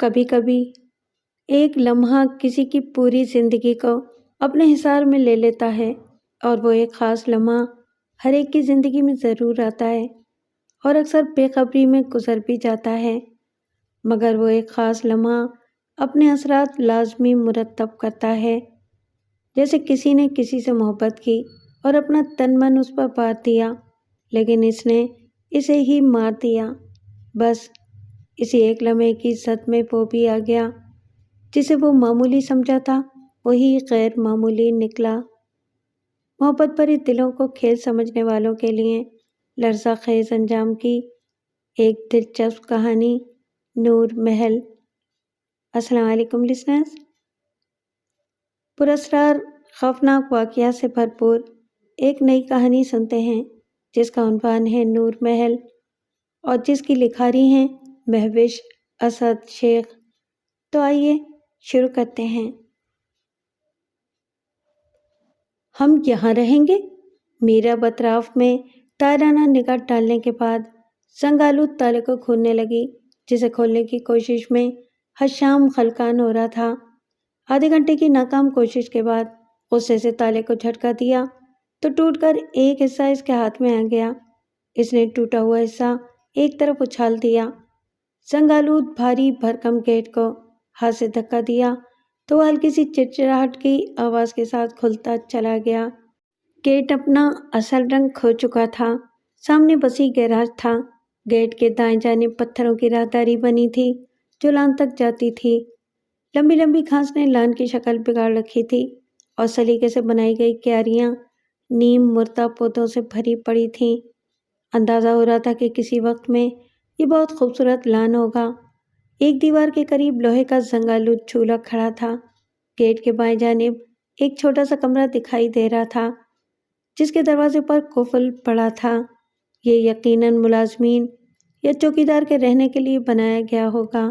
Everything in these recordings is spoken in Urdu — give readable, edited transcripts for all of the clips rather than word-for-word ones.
کبھی کبھی ایک لمحہ کسی کی پوری زندگی کو اپنے حصار میں لے لیتا ہے، اور وہ ایک خاص لمحہ ہر ایک کی زندگی میں ضرور آتا ہے اور اکثر بے خبری میں گزر بھی جاتا ہے، مگر وہ ایک خاص لمحہ اپنے اثرات لازمی مرتب کرتا ہے۔ جیسے کسی نے کسی سے محبت کی اور اپنا تن من اس پر بار دیا، لیکن اس نے اسے ہی مار دیا۔ بس اسی ایک لمحے کی زد میں وہ بھی آ گیا، جسے وہ معمولی سمجھا تھا وہی غیر معمولی نکلا۔ محبت بھری دلوں کو کھیل سمجھنے والوں کے لیے لرزہ خیز انجام کی ایک دلچسپ کہانی، نور محل۔ السلام علیکم لسنرز۔ پراسرار خوفناک واقعات سے بھرپور ایک نئی کہانی سنتے ہیں جس کا عنوان ہے نور محل، اور جس کی لکھاری ہیں مہوش اسد شیخ۔ تو آئیے شروع کرتے ہیں۔ ہم یہاں رہیں گے؟ میرا اطراف میں تائرانہ نگاہ ڈالنے کے بعد زنگآلود تالے کو کھولنے لگی، جسے کھولنے کی کوشش میں حشام خلقان ہو رہا تھا۔ آدھے گھنٹے کی ناکام کوشش کے بعد غصے سے تالے کو جھٹکا دیا تو ٹوٹ کر ایک حصہ اس کے ہاتھ میں آ گیا۔ اس نے ٹوٹا ہوا حصہ ایک طرف اچھال دیا۔ زنگآلود بھاری بھرکم گیٹ کو ہاتھ سے دھکا دیا تو وہ ہلکی سی چڑچڑاہٹ کی آواز کے ساتھ کھلتا چلا گیا۔ گیٹ اپنا اصل رنگ کھو چکا تھا۔ سامنے وسیع گیراج تھا۔ گیٹ کے دائیں جانب پتھروں کی راہداری بنی تھی جو لان تک جاتی تھی۔ لمبی لمبی گھاس نے لان کی شکل بگاڑ رکھی تھی اور سلیقے سے بنائی گئی کیاریاں نیم مردہ پودوں سے بھری پڑی تھیں۔ اندازہ ہو رہا تھا کہ کسی وقت میں یہ بہت خوبصورت لان ہوگا۔ ایک دیوار کے قریب لوہے کا زنگآلود چولہا کھڑا تھا۔ گیٹ کے بائیں جانب ایک چھوٹا سا کمرہ دکھائی دے رہا تھا جس کے دروازے پر قفل پڑا تھا۔ یہ یقیناً ملازمین یا چوکیدار کے رہنے کے لیے بنایا گیا ہوگا۔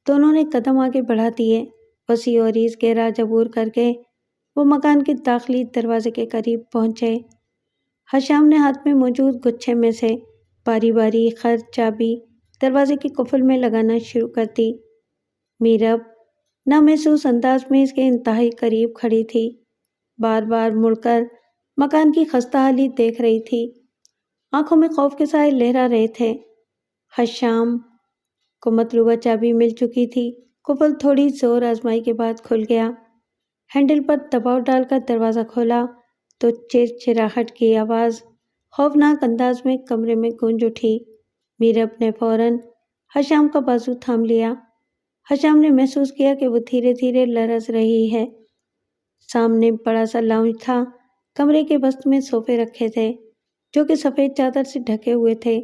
دونوں نے قدم آگے بڑھا دیے۔ وسیع اور عریض گیراج عبور کر کے وہ مکان کے داخلی دروازے کے قریب پہنچے۔ حشام نے ہاتھ میں موجود گچھے میں سے باری باری خرچ چابی دروازے کی قفل میں لگانا شروع کر دی۔ میرب نامحسوس انداز میں اس کے انتہائی قریب کھڑی تھی، بار بار مڑ کر مکان کی خستہ حالی دیکھ رہی تھی۔ آنکھوں میں خوف کے سائے لہرا رہے تھے۔ حشام کو مطلوبہ چابی مل چکی تھی۔ قفل تھوڑی زور آزمائی کے بعد کھل گیا۔ ہینڈل پر دباؤ ڈال کر دروازہ کھولا تو چرچراہٹ کی آواز خوفناک انداز میں کمرے میں گونج اٹھی۔ میرب نے فوراً حشام کا بازو تھام لیا۔ حشام نے محسوس کیا کہ وہ دھیرے دھیرے لرز رہی ہے۔ سامنے بڑا سا لاؤنج تھا۔ کمرے کے وسط میں صوفے رکھے تھے جو کہ سفید چادر سے ڈھکے ہوئے تھے۔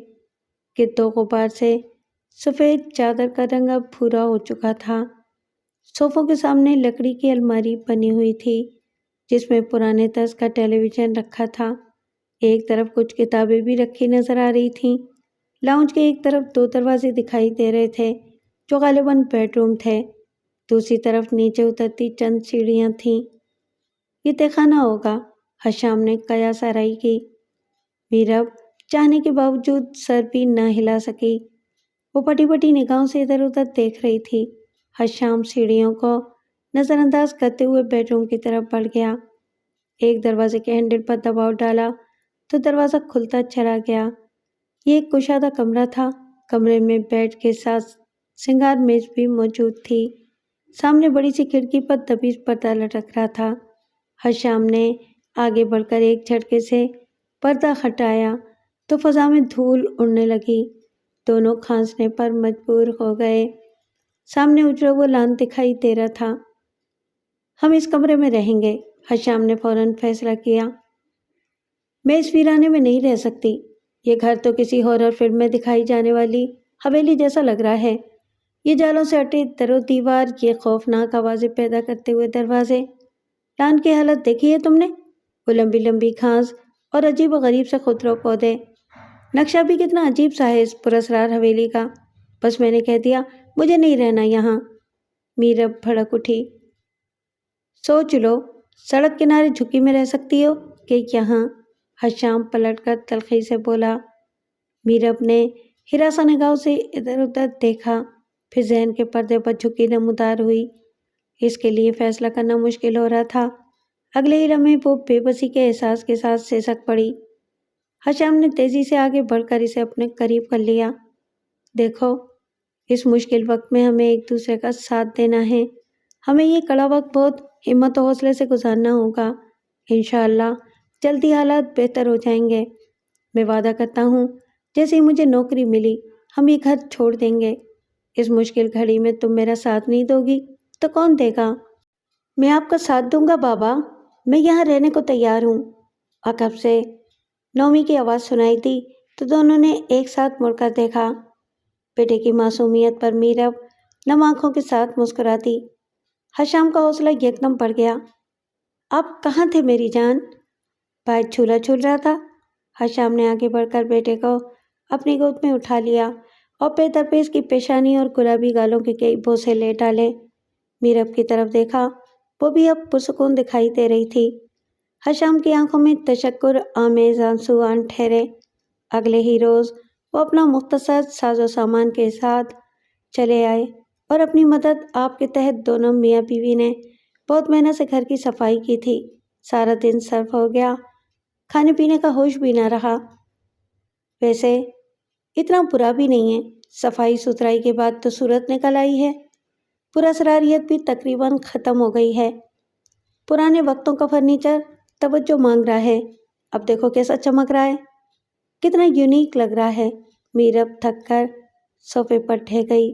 گرد و غبار سے سفید چادر کا رنگ اب بھورا ہو چکا تھا۔ صوفوں کے سامنے لکڑی کی الماری بنی ہوئی تھی جس میں پرانے طرز کا ٹیلی ویژن رکھا تھا۔ ایک طرف کچھ کتابیں بھی رکھی نظر آ رہی تھیں۔ لاؤنج کے ایک طرف دو دروازے دکھائی دے رہے تھے جو غالباً بیڈ روم تھے۔ دوسری طرف نیچے اترتی چند سیڑھیاں تھیں۔ یہ تہہ خانہ ہوگا، حشام نے قیاس آرائی کی۔ میرب چاہنے کے باوجود سر بھی نہ ہلا سکی۔ وہ پٹی پٹی نگاہوں سے ادھر ادھر دیکھ رہی تھی۔ حشام سیڑھیوں کو نظر انداز کرتے ہوئے بیڈ روم کی طرف بڑھ گیا۔ ایک دروازے کے ہینڈل پر دباؤ ڈالا تو دروازہ کھلتا چلا گیا۔ یہ ایک کشادہ کمرہ تھا۔ کمرے میں بیڈ کے ساتھ سنگار میز بھی موجود تھی۔ سامنے بڑی سی کھڑکی پر تبیز پردہ لٹک رہا تھا۔ حشام نے آگے بڑھ کر ایک جھٹکے سے پردہ ہٹایا تو فضا میں دھول اڑنے لگی۔ دونوں کھانسنے پر مجبور ہو گئے۔ سامنے اجڑا ہوا لان دکھائی دے رہا تھا۔ ہم اس کمرے میں رہیں گے، حشام نے فوراً فیصلہ کیا۔ میں اس ویرانے میں نہیں رہ سکتی۔ یہ گھر تو کسی ہارر فلم میں دکھائی جانے والی حویلی جیسا لگ رہا ہے۔ یہ جالوں سے اٹے در و دیوار، یہ خوفناک آوازیں پیدا کرتے ہوئے دروازے۔ لان کی حالت دیکھی ہے تم نے؟ وہ لمبی لمبی گھاس اور عجیب و غریب سے خضرو پودے۔ نقشہ بھی کتنا عجیب سا ہے اس پراسرار حویلی کا۔ بس میں نے کہہ دیا مجھے نہیں رہنا یہاں۔ میرب بھڑک اٹھی۔ سوچ لو، سڑک کنارے جھکی میں رہ سکتی ہو کہ یہاں؟ حشام پلٹ کر تلخی سے بولا۔ میرب نے ہراساں نگاہوں سے ادھر ادھر دیکھا۔ پھر ذہن کے پردے پر جھکی نمودار ہوئی۔ اس کے لیے فیصلہ کرنا مشکل ہو رہا تھا۔ اگلے ہی لمحے وہ بے بسی کے احساس کے ساتھ سسک پڑی۔ حشام نے تیزی سے آگے بڑھ کر اسے اپنے قریب کر لیا۔ دیکھو، اس مشکل وقت میں ہمیں ایک دوسرے کا ساتھ دینا ہے۔ ہمیں یہ کڑا وقت بہت ہمت و حوصلے سے گزارنا ہوگا۔ انشاءاللہ جلدی حالات بہتر ہو جائیں گے۔ میں وعدہ کرتا ہوں، جیسے ہی مجھے نوکری ملی ہم یہ گھر چھوڑ دیں گے۔ اس مشکل گھڑی میں تم میرا ساتھ نہیں دو گی تو کون دے گا؟ میں آپ کا ساتھ دوں گا بابا، میں یہاں رہنے کو تیار ہوں۔ عقب سے نومی کی آواز سنائی دی تو دونوں نے ایک ساتھ مڑ کر دیکھا۔ بیٹے کی معصومیت پر میرب نم آنکھوں کے ساتھ مسکراتی۔ حشام کا حوصلہ یکدم بڑھ گیا۔ آپ کہاں تھے میری جان؟ بھائی جھولا جھول رہا تھا۔ حشام نے آگے بڑھ کر بیٹے کو اپنی گود میں اٹھا لیا اور پے در پہ اس کی پیشانی اور گلابی گالوں کے کئی بوسے لے ڈالے۔ میرب کی طرف دیکھا، وہ بھی اب پرسکون دکھائی دے رہی تھی۔ حشام کی آنکھوں میں تشکر آمیز آنسو آن ٹھہرے۔ اگلے ہی روز وہ اپنا مختصر ساز و سامان کے ساتھ چلے آئے اور اپنی مدد آپ کے تحت دونوں میاں بیوی نے بہت محنت سے گھر کی صفائی کی تھی۔ سارا دن صرف ہو گیا، کھانے پینے کا ہوش بھی نہ رہا۔ ویسے اتنا برا بھی نہیں ہے، صفائی ستھرائی کے بعد تو صورت نکل آئی ہے۔ پراسراریت بھی تقریباً ختم ہو گئی ہے۔ پرانے وقتوں کا فرنیچر توجہ مانگ رہا ہے، اب دیکھو کیسا چمک رہا ہے، کتنا یونیک لگ رہا ہے۔ میرب تھک کر صوفے پر ڈھہ گئی۔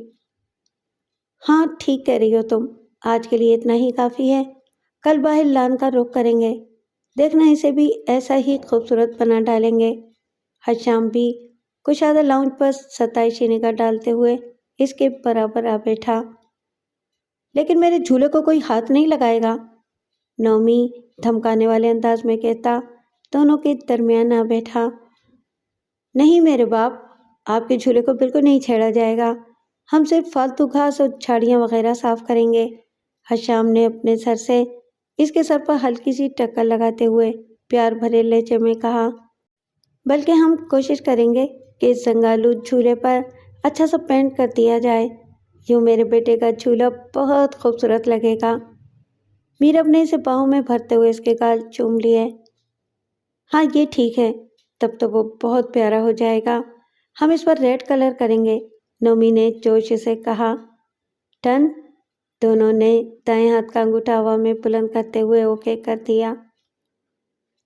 ہاں ٹھیک کہہ رہی ہو تم، آج کے لیے اتنا ہی کافی ہے۔ کل باہر لان کا رخ کریں گے، دیکھنا اسے بھی ایسا ہی خوبصورت بنا ڈالیں گے۔ حشام بھی کشادہ لاؤنج پر ستائشی نگاہ ڈالتے ہوئے اس کے برابر آ بیٹھا۔ لیکن میرے جھولے کو کوئی ہاتھ نہیں لگائے گا، نومی دھمکانے والے انداز میں کہتا دونوں کے درمیان آ بیٹھا۔ نہیں میرے باپ، آپ کے جھولے کو بالکل نہیں چھیڑا جائے گا، ہم صرف فالتو گھاس اور جھاڑیاں وغیرہ صاف کریں گے۔ حشام نے اپنے سر سے اس کے سر پر ہلکی سی ٹکر لگاتے ہوئے پیار بھرے لہجے میں کہا، بلکہ ہم کوشش کریں گے کہ اس زنگالو جھولے پر اچھا سا پینٹ کر دیا جائے، یوں میرے بیٹے کا جھولا بہت خوبصورت لگے گا۔ میرب نے اسے باہوں میں بھرتے ہوئے اس کے گال چوم لیے۔ ہاں یہ ٹھیک ہے، تب تو وہ بہت پیارا ہو جائے گا، ہم اس پر ریڈ کلر کریں گے، نومی نے جوش سے کہا۔ ڈن، دونوں نے دائیں ہاتھ کا انگوٹھا ہوا میں بلند کرتے ہوئے اوکے کر دیا۔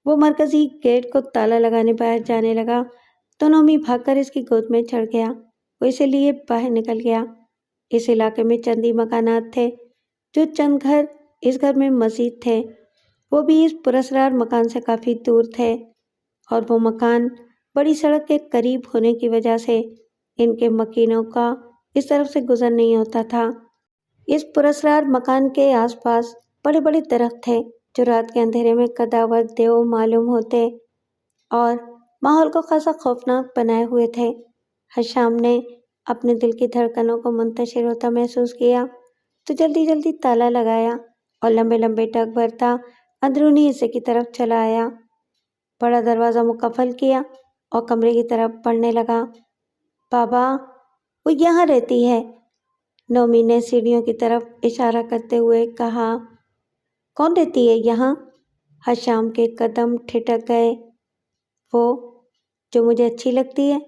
وہ مرکزی گیٹ کو تالا لگانے باہر جانے لگا تو نومی بھاگ کر اس کی گود میں چڑھ گیا۔ وہ اسے لیے باہر نکل گیا۔ اس علاقے میں چند ہی مکانات تھے، جو چند گھر اس گھر میں مزید تھے، وہ بھی اس پراسرار مکان سے کافی دور تھے، اور وہ مکان بڑی سڑک کے قریب ہونے کی وجہ سے ان کے مکینوں کا اس طرف سے گزر نہیں ہوتا تھا۔ اس پراسرار مکان کے آس پاس بڑے بڑے درخت تھے جو رات کے اندھیرے میں قداور دیو معلوم ہوتے اور ماحول کو خاصا خوفناک بنائے ہوئے تھے۔ حشام نے اپنے دل کی دھڑکنوں کو منتشر ہوتا محسوس کیا تو جلدی جلدی تالا لگایا اور لمبے لمبے ڈگ بھرتا اندرونی حصے کی طرف چلا آیا۔ بڑا دروازہ مقفل کیا اور کمرے کی طرف بڑھنے لگا۔ بابا، وہ یہاں رہتی ہے، نومی نے سیڑھیوں کی طرف اشارہ کرتے ہوئے کہا۔ کون رہتی ہے یہاں؟ حشام کے قدم ٹھٹک گئے۔ وہ جو مجھے اچھی لگتی ہے،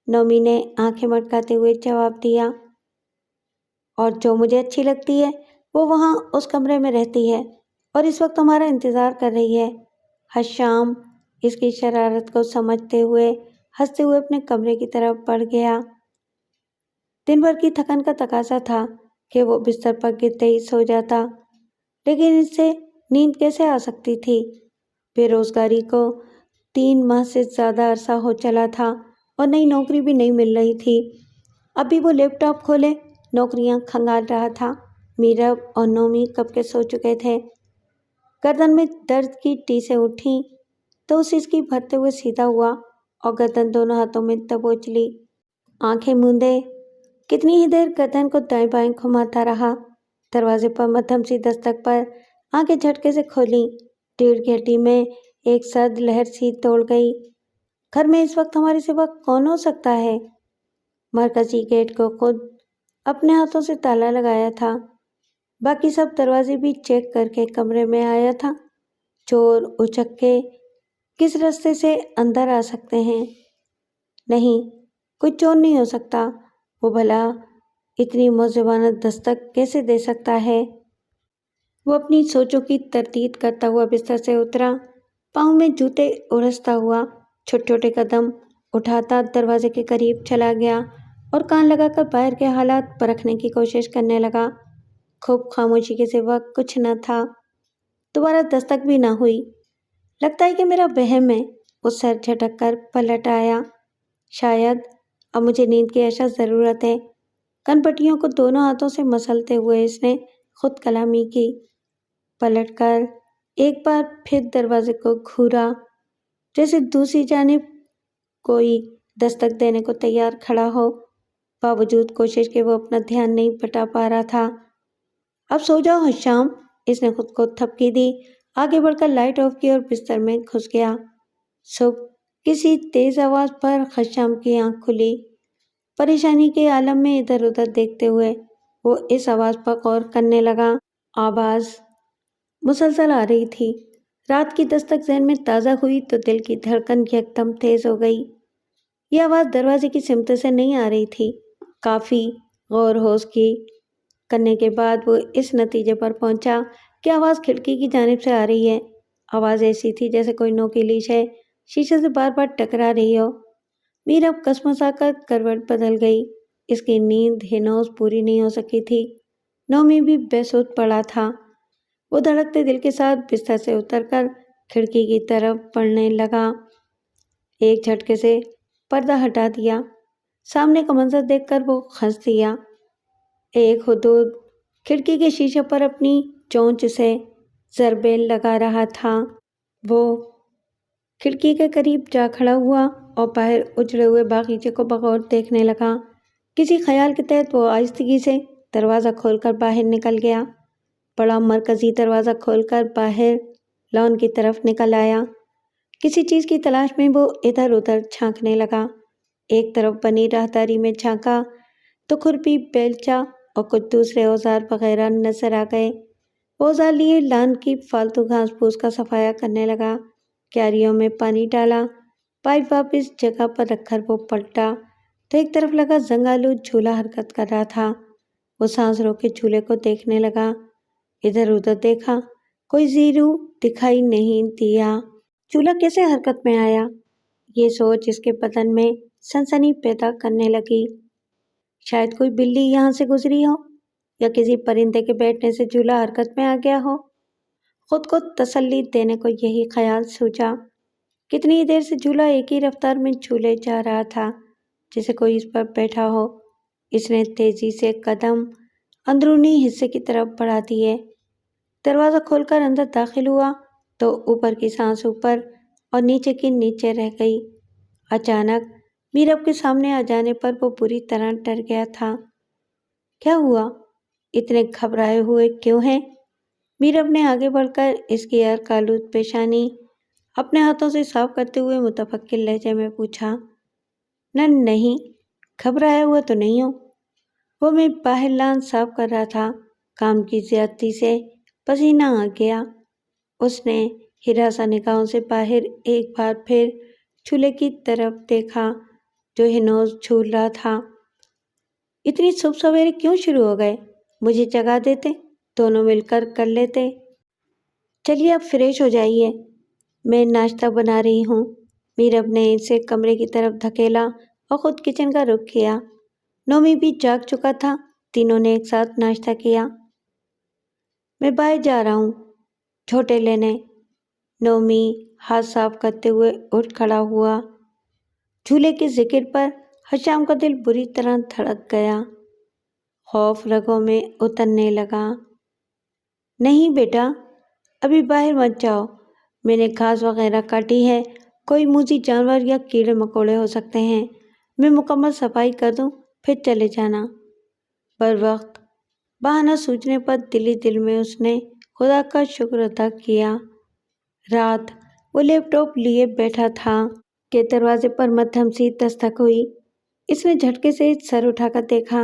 نومی نے آنکھیں مٹکاتے ہوئے جواب دیا۔ اور جو مجھے اچھی لگتی ہے وہ وہاں اس کمرے میں رہتی ہے اور اس وقت ہمارا انتظار کر رہی ہے۔ حشام اس کی شرارت کو سمجھتے ہوئے ہنستے ہوئے اپنے کمرے کی طرف بڑھ گیا۔ دن بھر کی تھکن کا تقاضا تھا کہ وہ بستر پر گرتے ہی سو جاتا، لیکن اس سے نیند کیسے آ سکتی تھی؟ بے روزگاری کو 3 ماہ سے زیادہ عرصہ ہو چلا تھا اور نئی نوکری بھی نہیں مل رہی تھی۔ اب بھی وہ لیپ ٹاپ کھولے نوکریاں کھنگال رہا تھا۔ میرب اور نومی کب کے سو چکے تھے۔ گردن میں درد کی ٹیسیں اٹھیں تو اسے اس کی بھرتے ہوئے سیدھا ہوا اور گردن دونوں ہاتھوں میں دبوچ لی۔ آنکھیں موندے کتنی ہی دیر گردن کو دائیں بائیں گھماتا رہا۔ دروازے پر مدھم سی دستک پر آنکھیں جھٹکے سے کھولیں۔ ریڑھ کی ہڈی میں ایک سرد لہر سی دوڑ گئی۔ گھر میں اس وقت ہمارے سوا کون ہو سکتا ہے؟ مرکزی گیٹ کو خود اپنے ہاتھوں سے تالا لگایا تھا۔ باقی سب دروازے بھی چیک کر کے کمرے میں آیا تھا۔ چور اچک کے کس راستے سے اندر آ سکتے ہیں؟ نہیں، کوئی چور نہیں ہو سکتا۔ وہ بھلا اتنی موزبانہ دستک کیسے دے سکتا ہے؟ وہ اپنی سوچوں کی تردید کرتا ہوا بستر سے اترا، پاؤں میں جوتے الجھتا ہوا چھوٹے چھوٹے قدم اٹھاتا دروازے کے قریب چلا گیا اور کان لگا کر باہر کے حالات پرکھنے کی کوشش کرنے لگا۔ خوب خاموشی کے سوا کچھ نہ تھا۔ دوبارہ دستک بھی نہ ہوئی۔ لگتا ہے کہ میرا وہم ہے۔ وہ سر جھٹک کر پلٹ آیا۔ شاید اب مجھے نیند کی اشد ضرورت ہے۔ کن پٹیوں کو دونوں ہاتھوں سے مسلتے ہوئے اس نے خود کلامی کی۔ پلٹ کر ایک بار پھر دروازے کو گھورا، جیسے دوسری جانب کوئی دستک دینے کو تیار کھڑا ہو۔ باوجود کوشش کے وہ اپنا دھیان نہیں بٹا پا رہا تھا۔ اب سو جاؤ حشام، اس نے خود کو تھپکی دی، آگے بڑھ کر لائٹ آف کی اور بستر میں گھس گیا۔ صبح کسی تیز آواز پر حشام کی آنکھ کھلی۔ پریشانی کے عالم میں ادھر ادھر دیکھتے ہوئے وہ اس آواز پر غور کرنے لگا۔ آواز مسلسل آ رہی تھی۔ رات کی دستک ذہن میں تازہ ہوئی تو دل کی دھڑکن یکدم تیز ہو گئی۔ یہ آواز دروازے کی سمت سے نہیں آ رہی تھی۔ کافی غور ہوش کی کرنے کے بعد وہ اس نتیجے پر پہنچا کہ آواز کھڑکی کی جانب سے آ رہی ہے۔ آواز ایسی تھی جیسے کوئی نوکیلی شے شیشے سے بار بار ٹکرا رہی ہو۔ میر اب کسمسا کر کروٹ بدل گئی۔ اس کی نیند ہنوز پوری نہیں ہو سکی تھی۔ نومی بھی بے سود پڑا تھا۔ وہ دھڑکتے دل کے ساتھ بستر سے اتر کر کھڑکی کی طرف بڑھنے لگا۔ ایک جھٹکے سے پردہ ہٹا دیا۔ سامنے کا منظر دیکھ کر وہ ہنس دیا۔ ایک حدود کھڑکی کے شیشے پر اپنی چونچ سے ضربیں لگا رہا تھا۔ وہ کھڑکی کے قریب جا کھڑا ہوا اور باہر اجڑے ہوئے باغیچے کو بغور دیکھنے لگا۔ کسی خیال کے تحت وہ آہستگی سے دروازہ کھول کر باہر نکل گیا۔ بڑا مرکزی دروازہ کھول کر باہر لان کی طرف نکل آیا۔ کسی چیز کی تلاش میں وہ ادھر ادھر جھانکنے لگا۔ ایک طرف بنی راہداری میں جھانکا تو کھرپی، بیلچہ اور کچھ دوسرے اوزار وغیرہ نظر آ گئے۔ وہ اوزار لیے لان کی فالتو گھاس پھوس کا صفایا کرنے لگا۔ کیاریوں میں پانی ڈالا۔ پائپ واپس جگہ پر رکھ کر وہ پلٹا تو ایک طرف لگا زنگالو جھولا حرکت کر رہا تھا۔ وہ سانس روک کے جھولے کو دیکھنے لگا۔ ادھر ادھر دیکھا، کوئی زیرو دکھائی نہیں دیا۔ جھولا کیسے حرکت میں آیا؟ یہ سوچ اس کے بدن میں سنسنی پیدا کرنے لگی۔ شاید کوئی بلی یہاں سے گزری ہو یا کسی پرندے کے بیٹھنے سے جھولا حرکت میں آ گیا ہو۔ خود کو تسلی دینے کو یہی خیال سوچا۔ کتنی دیر سے جھولا ایک ہی رفتار میں جھولے جا رہا تھا، جیسے کوئی اس پر بیٹھا ہو۔ اس نے تیزی سے قدم اندرونی حصے کی طرف بڑھا دیے۔ دروازہ کھول کر اندر داخل ہوا تو اوپر کی سانس اوپر اور نیچے کی نیچے رہ گئی۔ اچانک میرب کے سامنے آ جانے پر وہ بری طرح ڈر گیا تھا۔ کیا ہوا؟ اتنے گھبرائے ہوئے کیوں ہیں؟ میرب نے آگے بڑھ کر اس کی عرق آلود پیشانی اپنے ہاتھوں سے صاف کرتے ہوئے متفکر لہجے میں پوچھا۔ نہیں، گھبرایا ہوا تو نہیں ہوں۔ وہ میں باہر لان صاف کر رہا تھا۔ کام کی زیادتی سے پسینہ آ گیا۔ اس نے ہراساں نگاہوں سے باہر ایک بار پھر جھولے کی طرف دیکھا جو ہنوز جھول رہا تھا۔ اتنی صبح سویرے کیوں شروع ہو گئے؟ مجھے جگا دیتے، دونوں مل کر لیتے۔ چلیے اب فریش ہو جائیے، میں ناشتہ بنا رہی ہوں۔ میرب نے اسے کمرے کی طرف دھکیلا اور خود کچن کا رخ کیا۔ نومی بھی جاگ چکا تھا۔ تینوں نے ایک ساتھ ناشتہ کیا۔ میں باہر جا رہا ہوں جھوٹے لینے۔ نومی ہاتھ صاف کرتے ہوئے اٹھ کھڑا ہوا۔ جھولے کے ذکر پر حشام کا دل بری طرح دھڑک گیا۔ خوف رگوں میں اترنے لگا۔ نہیں بیٹا، ابھی باہر مت جاؤ، میں نے گھاس وغیرہ کاٹی ہے، کوئی موذی جانور یا کیڑے مکوڑے ہو سکتے ہیں، میں مکمل صفائی کر دوں پھر چلے جانا۔ بروقت بہانہ سوچنے پر دل میں اس نے خدا کا شکر ادا کیا۔ رات وہ لیپ ٹاپ لیے بیٹھا تھا کہ دروازے پر مدھم سی دستک ہوئی۔ اس نے جھٹکے سے سر اٹھا کر دیکھا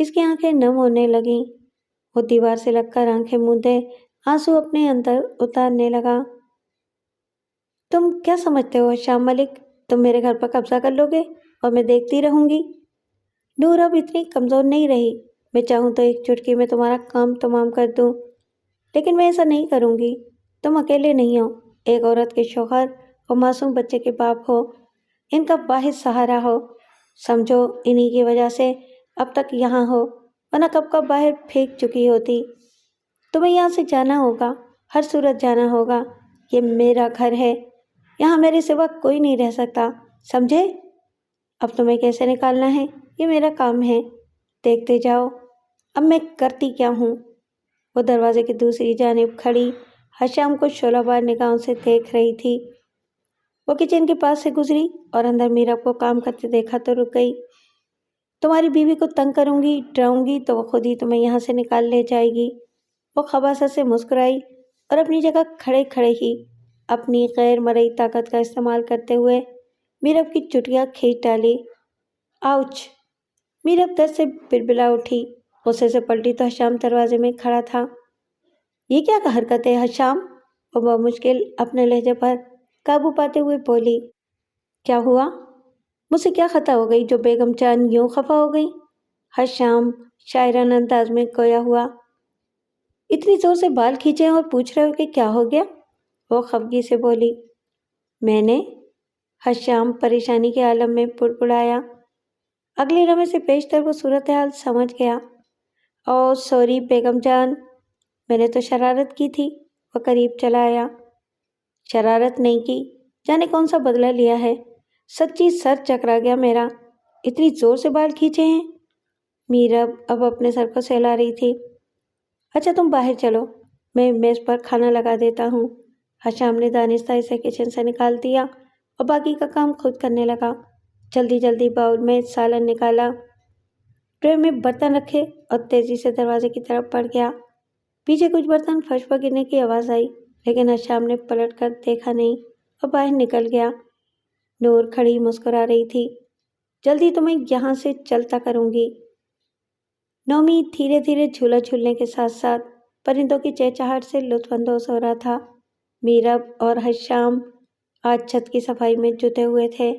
اس کی آنکھیں نم ہونے لگیں۔ وہ دیوار سے لگ کر آنکھیں موندے آنسو اپنے اندر اتارنے لگا۔ تم کیا سمجھتے ہو حشام ملک؟ تم میرے گھر پر قبضہ کر لو گے اور میں دیکھتی رہوں گی؟ نور اب اتنی کمزور نہیں رہی، میں چاہوں تو ایک چٹکی میں تمہارا کام تمام کر دوں، لیکن میں ایسا نہیں کروں گی۔ تم اکیلے نہیں ہو، ایک عورت کے شوہر اور معصوم بچے کے باپ ہو، ان کا واحد سہارا ہو۔ سمجھو انہی کی وجہ سے اب تک یہاں ہو، ورنہ کب کب باہر پھینک چکی ہوتی۔ تمہیں یہاں سے جانا ہوگا، ہر صورت جانا ہوگا۔ یہ میرا گھر ہے، یہاں میرے سوا کوئی نہیں رہ سکتا، سمجھے؟ اب تمہیں کیسے نکالنا ہے یہ میرا کام ہے، دیکھتے جاؤ اب میں کرتی کیا ہوں۔ وہ دروازے کی دوسری جانب کھڑی حشام کو شعلہ بار نگاہوں سے دیکھ رہی تھی۔ وہ کچن کے پاس سے گزری اور اندر میرب کو کام کرتے دیکھا تو رک گئی۔ تمہاری بیوی کو تنگ کروں گی، ڈراؤں گی تو وہ خود ہی تمہیں یہاں سے نکال لے جائے گی۔ وہ خباثت سے مسکرائی اور اپنی جگہ کھڑے کھڑے ہی اپنی غیر مرئی طاقت کا استعمال کرتے ہوئے میرب کی چٹیاں کھینچ ڈالی۔ آؤچ! میرب درد سے بلبلا اٹھی، غصے سے پلٹی تو حشام دروازے میں کھڑا تھا۔ یہ کیا حرکت ہے حشام؟ وہ بمشکل اپنے لہجے پر قابو پاتے ہوئے بولی۔ کیا ہوا؟ مجھ سے کیا خطا ہو گئی جو بیگم جان یوں خفا ہو گئی؟ حشام شاعرانہ انداز میں گویا ہوا۔ اتنی زور سے بال کھینچے اور پوچھ رہے ہو کہ کیا ہو گیا؟ وہ خفگی سے بولی۔ میں نے؟ حشام پریشانی کے عالم میں بڑبڑایا۔ اگلے لمحے سے بیشتر وہ صورتحال سمجھ گیا۔ اوہ سوری بیگم جان، میں نے تو شرارت کی تھی۔ وہ قریب چلا آیا۔ شرارت نہیں کی، جانے کون سا بدلہ لیا ہے؟ سچی سر چکرا گیا میرا، اتنی زور سے بال کھینچے ہیں۔ میرب اب اپنے سر کو سہلا رہی تھی۔ اچھا تم باہر چلو، میں میز پر کھانا لگا دیتا ہوں۔ حشام نے دانستہ اسے کچن سے نکال دیا اور باقی کا کام خود کرنے لگا۔ جلدی جلدی باؤل میں سالن نکالا، ٹرے میں برتن رکھے اور تیزی سے دروازے کی طرف بڑھ گیا۔ پیچھے کچھ برتن فرش پر گرنے کی آواز آئی، لیکن حشام نے پلٹ کر دیکھا نہیں اور باہر نکل گیا۔ نور کھڑی مسکرا رہی تھی۔ جلدی تمہیں یہاں سے چلتا کروں گی۔ نومی دھیرے دھیرے جھولا جھولنے کے ساتھ ساتھ پرندوں کی چہچہاہٹ سے لطف اندوز ہو رہا تھا۔ میرب اور حشام آج چھت کی صفائی میں جٹے ہوئے تھے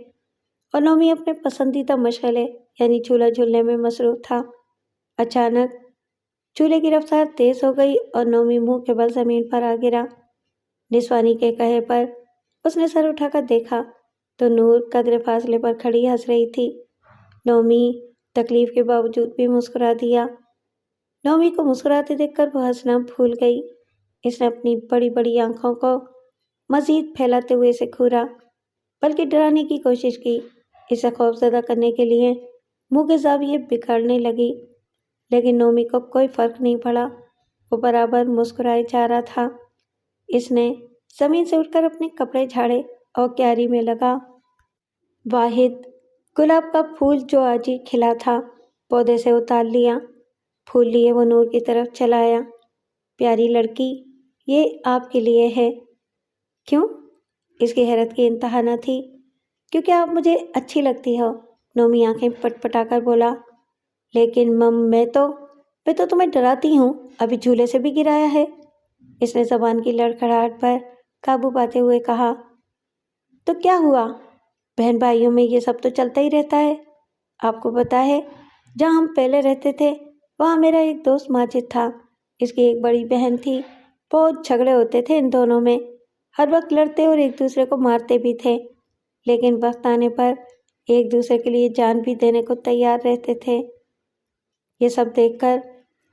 اور نومی اپنے پسندیدہ مشغلے یعنی جھولا جھولنے میں مصروف تھا۔ اچانک جھولے کی رفتار تیز ہو گئی اور نومی منہ کے بل زمین پر آ گرا۔ نسوانی کے کہے پر اس نے سر اٹھا کر دیکھا تو نور قدرے فاصلے پر کھڑی ہنس رہی تھی۔ نومی تکلیف کے باوجود بھی مسکرا دیا۔ نومی کو مسکراتے دیکھ کر وہ ہنسنا بھول گئی۔ اس نے اپنی بڑی بڑی آنکھوں کو مزید پھیلاتے ہوئے اسے گھورا، بلکہ ڈرانے کی کوشش کی، اسے خوفزدہ کرنے کے لیے منہ کے زاویے بگاڑنے لگی، لیکن نومی کو کوئی فرق نہیں پڑا، وہ برابر مسکرائے جا رہا تھا۔ اس نے زمین سے اٹھ کر اپنے کپڑے جھاڑے اور کیاری میں لگا واحد گلاب کا پھول جو آج ہی کھلا تھا پودے سے اتار لیا، پھول لیے وہ نور کی طرف چلا آیا۔ پیاری لڑکی، یہ آپ کے لیے ہے۔ کیوں؟ اس کی حیرت کی انتہا نہ تھی۔ کیونکہ آپ مجھے اچھی لگتی ہو، نومی آنکھیں پٹ پٹا کر بولا۔ لیکن میں تو تمہیں ڈراتی ہوں، ابھی جھولے سے بھی گرایا ہے، اس نے زبان کی لڑکھڑاہٹ پر قابو پاتے ہوئے کہا۔ تو کیا ہوا؟ بہن بھائیوں میں یہ سب تو چلتا ہی رہتا ہے۔ آپ کو پتہ ہے جہاں ہم پہلے رہتے تھے وہاں میرا ایک دوست ماجد تھا، اس کی ایک بڑی بہن تھی، بہت جھگڑے ہوتے تھے ان دونوں میں، ہر وقت لڑتے اور ایک دوسرے کو مارتے بھی تھے، لیکن وقت آنے پر ایک دوسرے کے لیے جان بھی دینے کو تیار رہتے تھے۔ یہ سب دیکھ کر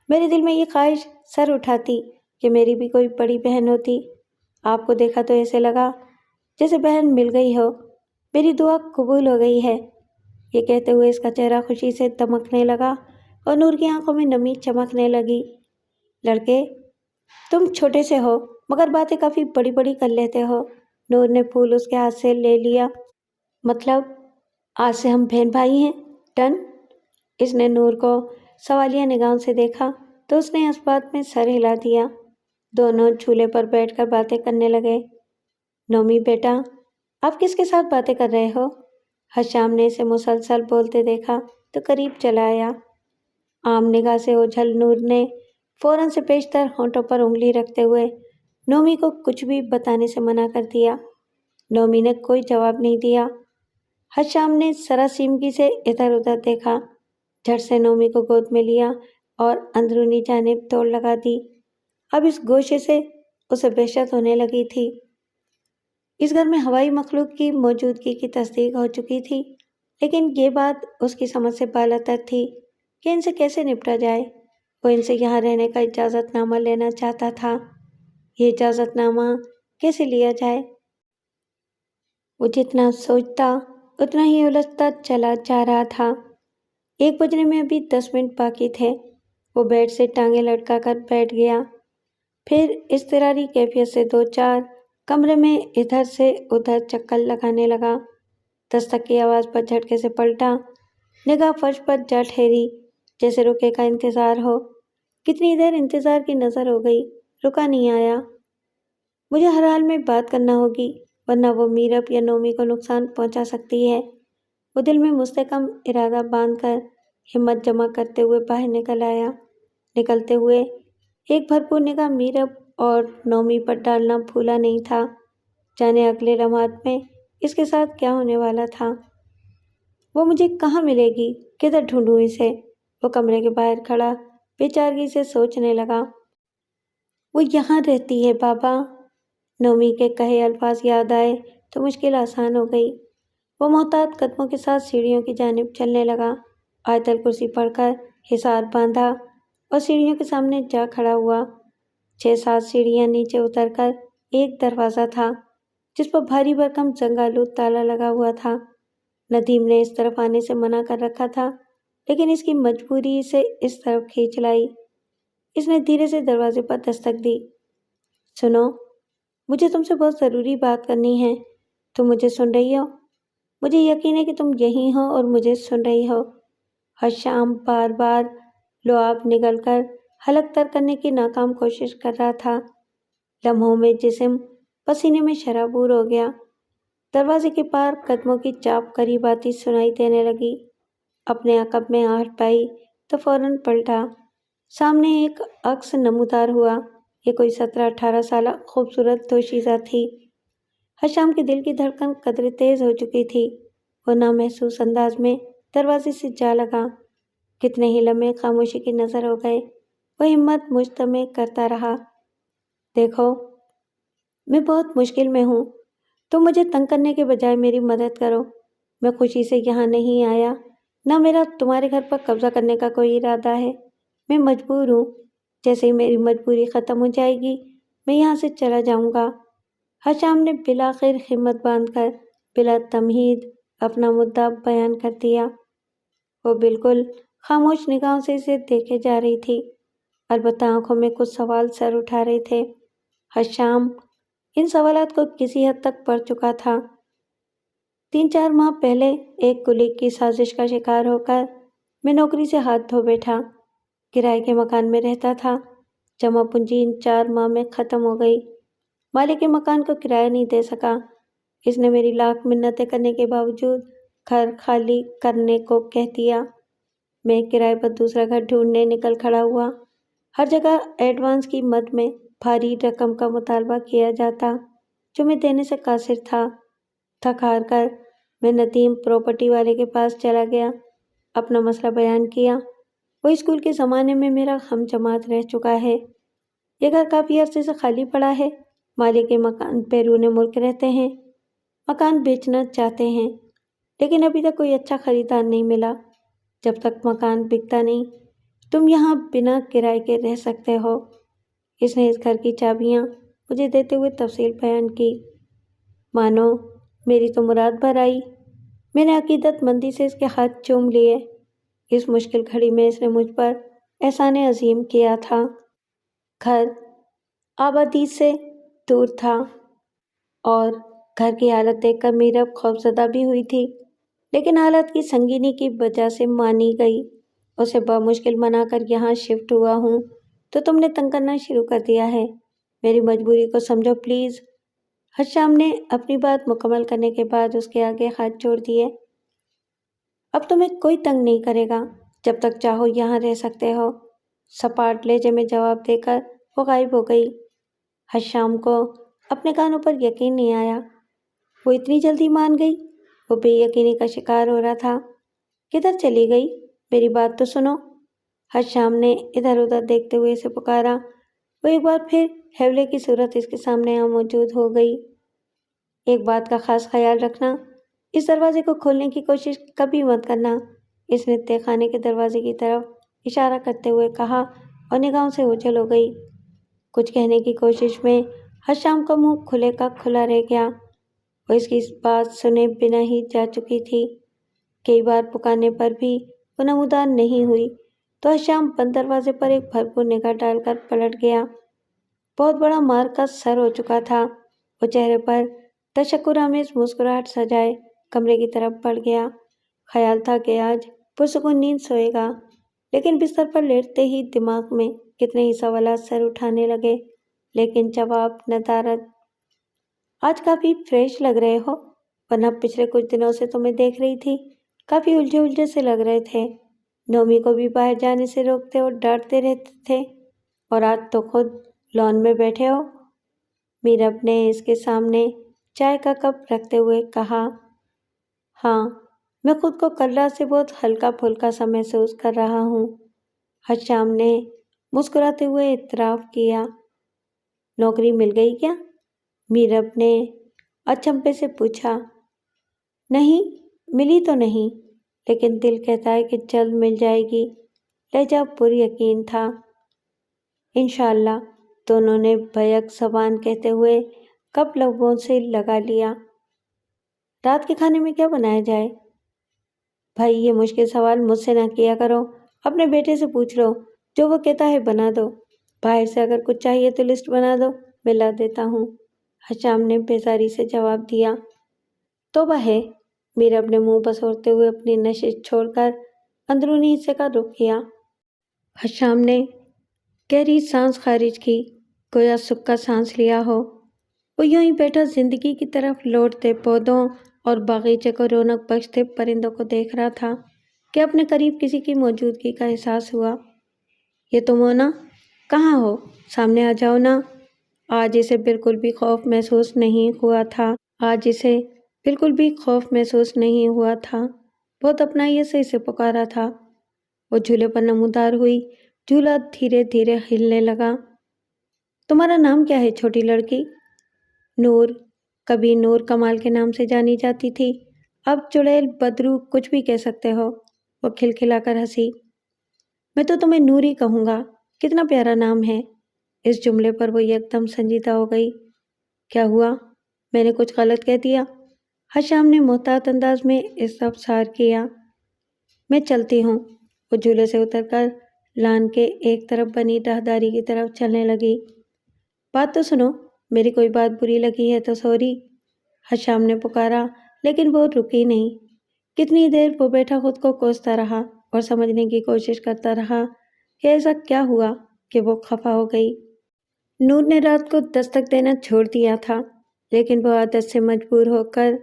میرے دل میں یہ خواہش سر اٹھاتی کہ میری بھی کوئی بڑی بہن ہوتی۔ آپ کو دیکھا تو ایسے لگا جیسے بہن مل گئی ہو، میری دعا قبول ہو گئی ہے۔ یہ کہتے ہوئے اس کا چہرہ خوشی سے دمکنے لگا اور نور کی آنکھوں میں نمی چمکنے لگی۔ لڑکے، تم چھوٹے سے ہو مگر باتیں کافی بڑی بڑی کر لیتے ہو۔ نور نے پھول اس کے ہاتھ سے لے لیا۔ مطلب آج سے ہم بہن بھائی ہیں، ڈن؟ اس نے نور کو سوالیہ نگاہوں سے دیکھا تو اس نے اس بات میں سر ہلا دیا۔ دونوں جھولے پر بیٹھ کر باتیں کرنے لگے۔ نومی بیٹا، آپ کس کے ساتھ باتیں کر رہے ہو؟ حشام نے اسے مسلسل بولتے دیکھا تو قریب چلا آیا۔ عام نگاہ سے اوجھل نور نے فوراً سے پیشتر ہونٹوں پر انگلی رکھتے ہوئے نومی کو کچھ بھی بتانے سے منع کر دیا۔ نومی نے کوئی جواب نہیں دیا۔ حشام نے سراسیمگی سے ادھر ادھر دیکھا، جھٹ سے نومی کو گود میں لیا اور اندرونی جانب دوڑ لگا دی۔ اب اس گوشے سے اسے وحشت ہونے لگی تھی۔ اس گھر میں ہوائی مخلوق کی موجودگی کی تصدیق ہو چکی تھی، لیکن یہ بات اس کی سمجھ سے بالاتر تھی کہ ان سے کیسے نپٹا جائے۔ وہ ان سے یہاں رہنے کا اجازت نامہ لینا چاہتا تھا۔ یہ اجازت نامہ کیسے لیا جائے؟ وہ جتنا سوچتا اتنا ہی الجھتا چلا جا رہا تھا۔ 1 بجنے میں ابھی 10 منٹ باقی تھے۔ وہ بیڈ سے ٹانگیں لٹکا کر بیٹھ گیا، پھر اضطراری کیفیت سے 2-4 کمرے میں ادھر سے ادھر چکر لگانے لگا۔ دستک کی آواز پر جھٹکے سے پلٹا، نگاہ فرش پر جا ٹھہری جیسے رکے کا انتظار ہو۔ کتنی دیر انتظار کی نظر ہو گئی، رکا نہیں آیا۔ مجھے ہر حال میں بات کرنا ہوگی، ورنہ وہ میرب یا نومی کو نقصان پہنچا سکتی ہے۔ وہ دل میں مستحکم ارادہ باندھ کر ہمت جمع کرتے ہوئے باہر نکل آیا۔ نکلتے ہوئے ایک بھرپور نگاہ میرب اور نومی پر ڈالنا بھولا نہیں تھا، جانے اگلے لمحات میں اس کے ساتھ کیا ہونے والا تھا۔ وہ مجھے کہاں ملے گی، کدھر ڈھونڈوں اسے؟ وہ کمرے کے باہر کھڑا بے چارگی سے سوچنے لگا۔ وہ یہاں رہتی ہے بابا۔ نومی کے کہے الفاظ یاد آئے تو مشکل آسان ہو گئی۔ وہ محتاط قدموں کے ساتھ سیڑھیوں کی جانب چلنے لگا، آیت الکرسی پڑھ کر حصار باندھا اور سیڑھیوں کے سامنے جا کھڑا ہوا۔ 6-7 سیڑھیاں نیچے اتر کر ایک دروازہ تھا جس پر بھاری بھرکم زنگآلود تالا لگا ہوا تھا۔ ندیم نے اس طرف آنے سے منع کر رکھا تھا، لیکن اس کی مجبوری سے اس طرف کھینچ لائی۔ اس نے دھیرے سے دروازے پر دستک دی۔ سنو، مجھے تم سے بہت ضروری بات کرنی ہے۔ تم مجھے سن رہی ہو؟ مجھے یقین ہے کہ تم یہیں ہو اور مجھے سن رہی ہو۔ حشام بار بار لعاب نگل کر حلق تر کرنے کی ناکام کوشش کر رہا تھا۔ لمحوں میں جسم پسینے میں شرابور ہو گیا۔ دروازے کے پار قدموں کی چاپ قریب آتی سنائی دینے لگی۔ اپنے عقب میں آہٹ پائی تو فوراً پلٹا۔ سامنے ایک عکس نمودار ہوا۔ یہ کوئی 17-18 سالہ خوبصورت دوشیزہ تھی۔ حشام کے دل کی دھڑکن قدرے تیز ہو چکی تھی۔ وہ نامحسوس انداز میں دروازے سے جا لگا۔ کتنے ہی لمحے خاموشی کی نظر ہو گئے۔ وہ ہمت مجتمع کرتا رہا۔ دیکھو، میں بہت مشکل میں ہوں۔ تم مجھے تنگ کرنے کے بجائے میری مدد کرو۔ میں خوشی سے یہاں نہیں آیا، نہ میرا تمہارے گھر پر قبضہ کرنے کا کوئی ارادہ ہے۔ میں مجبور ہوں۔ جیسے ہی میری مجبوری ختم ہو جائے گی، میں یہاں سے چلا جاؤں گا۔ حشام نے بالآخر ہمت باندھ کر بلا تمہید اپنا مدعا بیان کر دیا۔ وہ بالکل خاموش نگاہوں سے اسے دیکھے جا رہی تھی، البتہ آنکھوں میں کچھ سوال سر اٹھا رہے تھے۔ حشام ان سوالات کو کسی حد تک پڑھ چکا تھا۔ 3-4 ماہ پہلے ایک کلیگ کی سازش کا شکار ہو کر میں نوکری سے ہاتھ دھو بیٹھا۔ کرائے کے مکان میں رہتا تھا۔ جمع پونجی ان 4 ماہ میں ختم ہو گئی۔ مالک مکان کو کرایہ نہیں دے سکا۔ اس نے میری لاکھ منتیں کرنے کے باوجود گھر خالی کرنے کو کہہ دیا۔ میں کرائے پر دوسرا گھر ڈھونڈنے نکل کھڑا ہوا۔ ہر جگہ ایڈوانس کی مد میں بھاری رقم کا مطالبہ کیا جاتا جو میں دینے سے قاصر تھا۔ تھک ہار کر میں ندیم پراپرٹی والے کے پاس چلا گیا، اپنا مسئلہ بیان کیا۔ وہ اسکول کے زمانے میں میرا ہم جماعت رہ چکا ہے۔ یہ گھر کافی عرصے سے خالی پڑا ہے۔ مالک مکان بیرون ملک رہتے ہیں، مکان بیچنا چاہتے ہیں، لیکن ابھی تک کوئی اچھا خریدار نہیں ملا۔ جب تک مکان بکتا نہیں، تم یہاں بنا کرائے کے رہ سکتے ہو۔ اس نے اس گھر کی چابیاں مجھے دیتے ہوئے تفصیل بیان کی۔ مانو میری تو مراد بھر آئی۔ میں نے عقیدت مندی سے اس کے ہاتھ چوم لیے۔ اس مشکل گھڑی میں اس نے مجھ پر احسان عظیم کیا تھا۔ گھر آبادی سے دور تھا اور گھر کی حالت دیکھ کر میرب خوفزدہ بھی ہوئی تھی، لیکن حالت کی سنگینی کی وجہ سے مانی گئی۔ اسے بمشکل منا کر یہاں شفٹ ہوا ہوں تو تم نے تنگ کرنا شروع کر دیا ہے۔ میری مجبوری کو سمجھو پلیز۔ حشام نے اپنی بات مکمل کرنے کے بعد اس کے آگے ہاتھ جوڑ دیے۔ اب تمہیں کوئی تنگ نہیں کرے گا۔ جب تک چاہو یہاں رہ سکتے ہو۔ سپاٹ لہجے میں جواب دے کر وہ غائب ہو گئی۔ حشام کو اپنے کانوں پر یقین نہیں آیا۔ وہ اتنی جلدی مان گئی؟ وہ بے یقینی کا شکار ہو رہا تھا۔ کدھر چلی گئی؟ میری بات تو سنو۔ حشام نے ادھر ادھر دیکھتے ہوئے اسے پکارا۔ وہ ایک بار پھر حیولے کی صورت اس کے سامنے موجود ہو گئی۔ ایک بات کا خاص خیال رکھنا، اس دروازے کو کھولنے کی کوشش کبھی مت کرنا، اس نے تہہ خانے کے دروازے کی طرف اشارہ کرتے ہوئے کہا اور نگاہوں سے اوجھل ہو گئی۔ کچھ کہنے کی کوشش میں حشام کا منہ کھلے کا کھلا رہ گیا۔ وہ اس کی بات سنے بنا ہی جا چکی تھی۔ کئی بار پکارنے پر بھی وہ نمودار نہیں ہوئی تو حشام بند دروازے پر ایک بھرپور نگاہ ڈال کر پلٹ گیا۔ بہت بڑا مار کا سر ہو چکا تھا۔ وہ چہرے پر تشکر آمیز مسکراہٹ سجائے کمرے کی طرف بڑھ گیا۔ خیال تھا کہ آج پرسکون نیند سوئے گا، لیکن بستر پر لیٹتے ہی دماغ میں کتنے ہی سوالات سر اٹھانے لگے، لیکن جواب ندارد۔ آج کافی فریش لگ رہے ہو، ورنہ پچھلے کچھ دنوں سے تمہیں دیکھ رہی تھی، کافی الجھے سے لگ رہے تھے۔ نومی کو بھی باہر جانے سے روکتے اور ڈانٹتے رہتے تھے، اور آج تو خود لان میں بیٹھے ہو۔ میرب نے اس کے سامنے چائے کا کپ رکھتے ہوئے کہا۔ ہاں، میں خود کو کل رات سے بہت ہلکا پھلکا سا محسوس کر رہا ہوں، حشام نے مسکراتے ہوئے اعتراف کیا۔ نوکری مل گئی کیا؟ میرب نے اچنبھے سے پوچھا۔ نہیں، ملی تو نہیں، لیکن دل کہتا ہے کہ جلد مل جائے گی، لہجہ پر یقین تھا۔ انشاءاللہ، دونوں نے بیک زبان کہتے ہوئے کپ لبوں سے لگا لیا۔ رات کے کھانے میں کیا بنایا جائے؟ بھائی، یہ مشکل سوال مجھ سے نہ کیا کرو، اپنے بیٹے سے پوچھ لو، جو وہ کہتا ہے بنا دو۔ باہر سے اگر کچھ چاہیے تو لسٹ بنا دو، میں لا دیتا ہوں، حشام نے بیزاری سے جواب دیا۔ توبہ ہے، میرب نے منہ بسورتے ہوئے اپنی نشست چھوڑ کر اندرونی حصے کا رخ کیا۔ حشام نے گہری سانس خارج کی، گویا سکھ کا سانس لیا ہو۔ وہ یوں ہی بیٹھا زندگی کی طرف لوٹتے پودوں اور باغیچے کو رونق بخشتے پرندوں کو دیکھ رہا تھا کہ اپنے قریب کسی کی موجودگی کا احساس ہوا۔ یہ تم ہو نا؟ کہاں ہو؟ سامنے آ جاؤ نا۔ آج اسے بالکل بھی خوف محسوس نہیں ہوا تھا۔ بہت اپنائیت سے اسے پکارا تھا۔ وہ جھولے پر نمودار ہوئی، جھولا دھیرے دھیرے ہلنے لگا۔ تمہارا نام کیا ہے چھوٹی لڑکی؟ نور، کبھی نور کمال کے نام سے جانی جاتی تھی، اب چڑیل، بدرو، کچھ بھی کہہ سکتے ہو، وہ کھلکھلا کر ہنسی۔ میں تو تمہیں نور ہی کہوں گا، کتنا پیارا نام ہے۔ اس جملے پر وہ یکدم سنجیدہ ہو گئی۔ کیا ہوا؟ میں نے کچھ غلط کہہ دیا؟ حشام نے محتاط انداز میں استفسار کیا۔ میں چلتی ہوں۔ وہ جھولے سے اتر کر لان کے ایک طرف بنی راہداری کی طرف چلنے لگی۔ بات تو سنو، میری کوئی بات بری لگی ہے تو سوری، حشام نے پکارا، لیکن وہ رکی نہیں۔ کتنی دیر وہ بیٹھا خود کو کوستا رہا اور سمجھنے کی کوشش کرتا رہا کہ ایسا کیا ہوا کہ وہ خفا ہو گئی۔ نور نے رات کو دستک دینا چھوڑ دیا تھا، لیکن وہ عادت سے مجبور ہو کر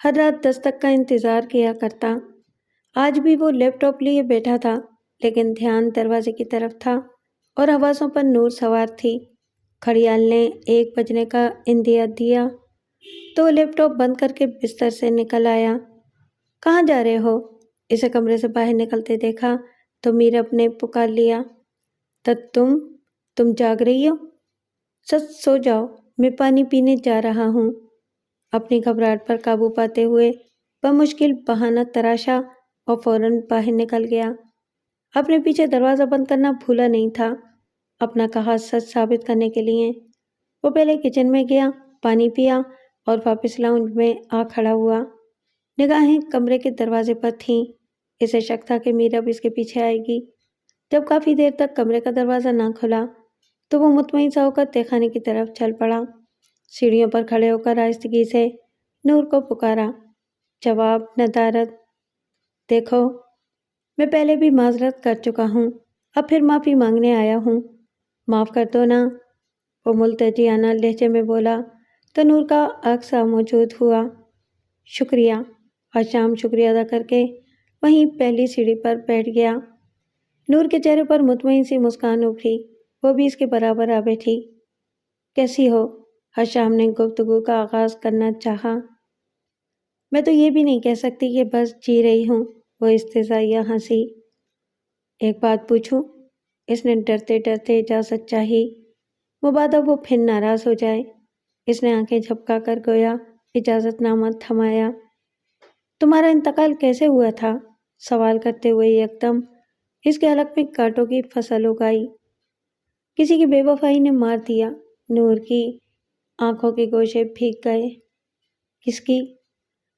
ہر رات دستک کا انتظار کیا کرتا۔ آج بھی وہ لیپ ٹاپ لیے بیٹھا تھا، لیکن دھیان دروازے کی طرف تھا اور حواسوں پر نور سوار تھی۔ گھڑیال نے 1 بجنے کا اندیا دیا تو وہ لیپ ٹاپ بند کر کے بستر سے نکل آیا۔ کہاں جا رہے ہو؟ اسے کمرے سے باہر نکلتے دیکھا تو میرب نے پکار لیا۔ تم جاگ رہی ہو؟ سو جاؤ، میں پانی پینے جا رہا ہوں۔ اپنی گھبراہٹ پر قابو پاتے ہوئے بمشکل بہانہ تراشا اور فوراً باہر نکل گیا۔ اپنے پیچھے دروازہ بند کرنا بھولا نہیں تھا، اپنا کہا سچ ثابت کرنے کے لیے۔ وہ پہلے کچن میں گیا، پانی پیا اور واپس لاؤنج میں آ کھڑا ہوا۔ نگاہیں کمرے کے دروازے پر تھیں۔ اسے شک تھا کہ میرب اس کے پیچھے آئے گی۔ جب کافی دیر تک کمرے کا دروازہ نہ کھلا تو وہ مطمئن سا ہو کر تہہ خانے کی طرف چل پڑا۔ سیڑھیوں پر کھڑے ہو کر آہستگی سے نور کو پکارا۔ جواب ندارد۔ دیکھو، میں پہلے بھی معذرت کر چکا ہوں، اب پھر معافی مانگنے آیا ہوں، معاف کر دو نا، وہ ملتجیانہ لہجے میں بولا تو نور کا عکس موجود ہوا۔ شکریہ، حشام شکریہ ادا کر کے وہیں پہلی سیڑھی پر بیٹھ گیا۔ نور کے چہرے پر مطمئن سی مسکان ابھری، وہ بھی اس کے برابر آ بیٹھی۔ کیسی ہو؟ حشام نے گفتگو کا آغاز کرنا چاہا۔ میں تو یہ بھی نہیں کہہ سکتی کہ بس جی رہی ہوں، وہ استہزائیہ ہنسی۔ ایک بات پوچھوں؟ اس نے ڈرتے ڈرتے اجازت چاہی، مبادا وہ پھر ناراض ہو جائے۔ اس نے آنکھیں جھپکا کر گویا اجازت نامہ تھمایا۔ تمہارا انتقال کیسے ہوا تھا؟ سوال کرتے ہوئے یکدم اس کے حلق میں کانٹوں کی فصل اگائی۔ کسی کی بے وفائی نے مار دیا۔ نور کی آنکھوں کے گوشے بھیگ گئے۔ کس کی؟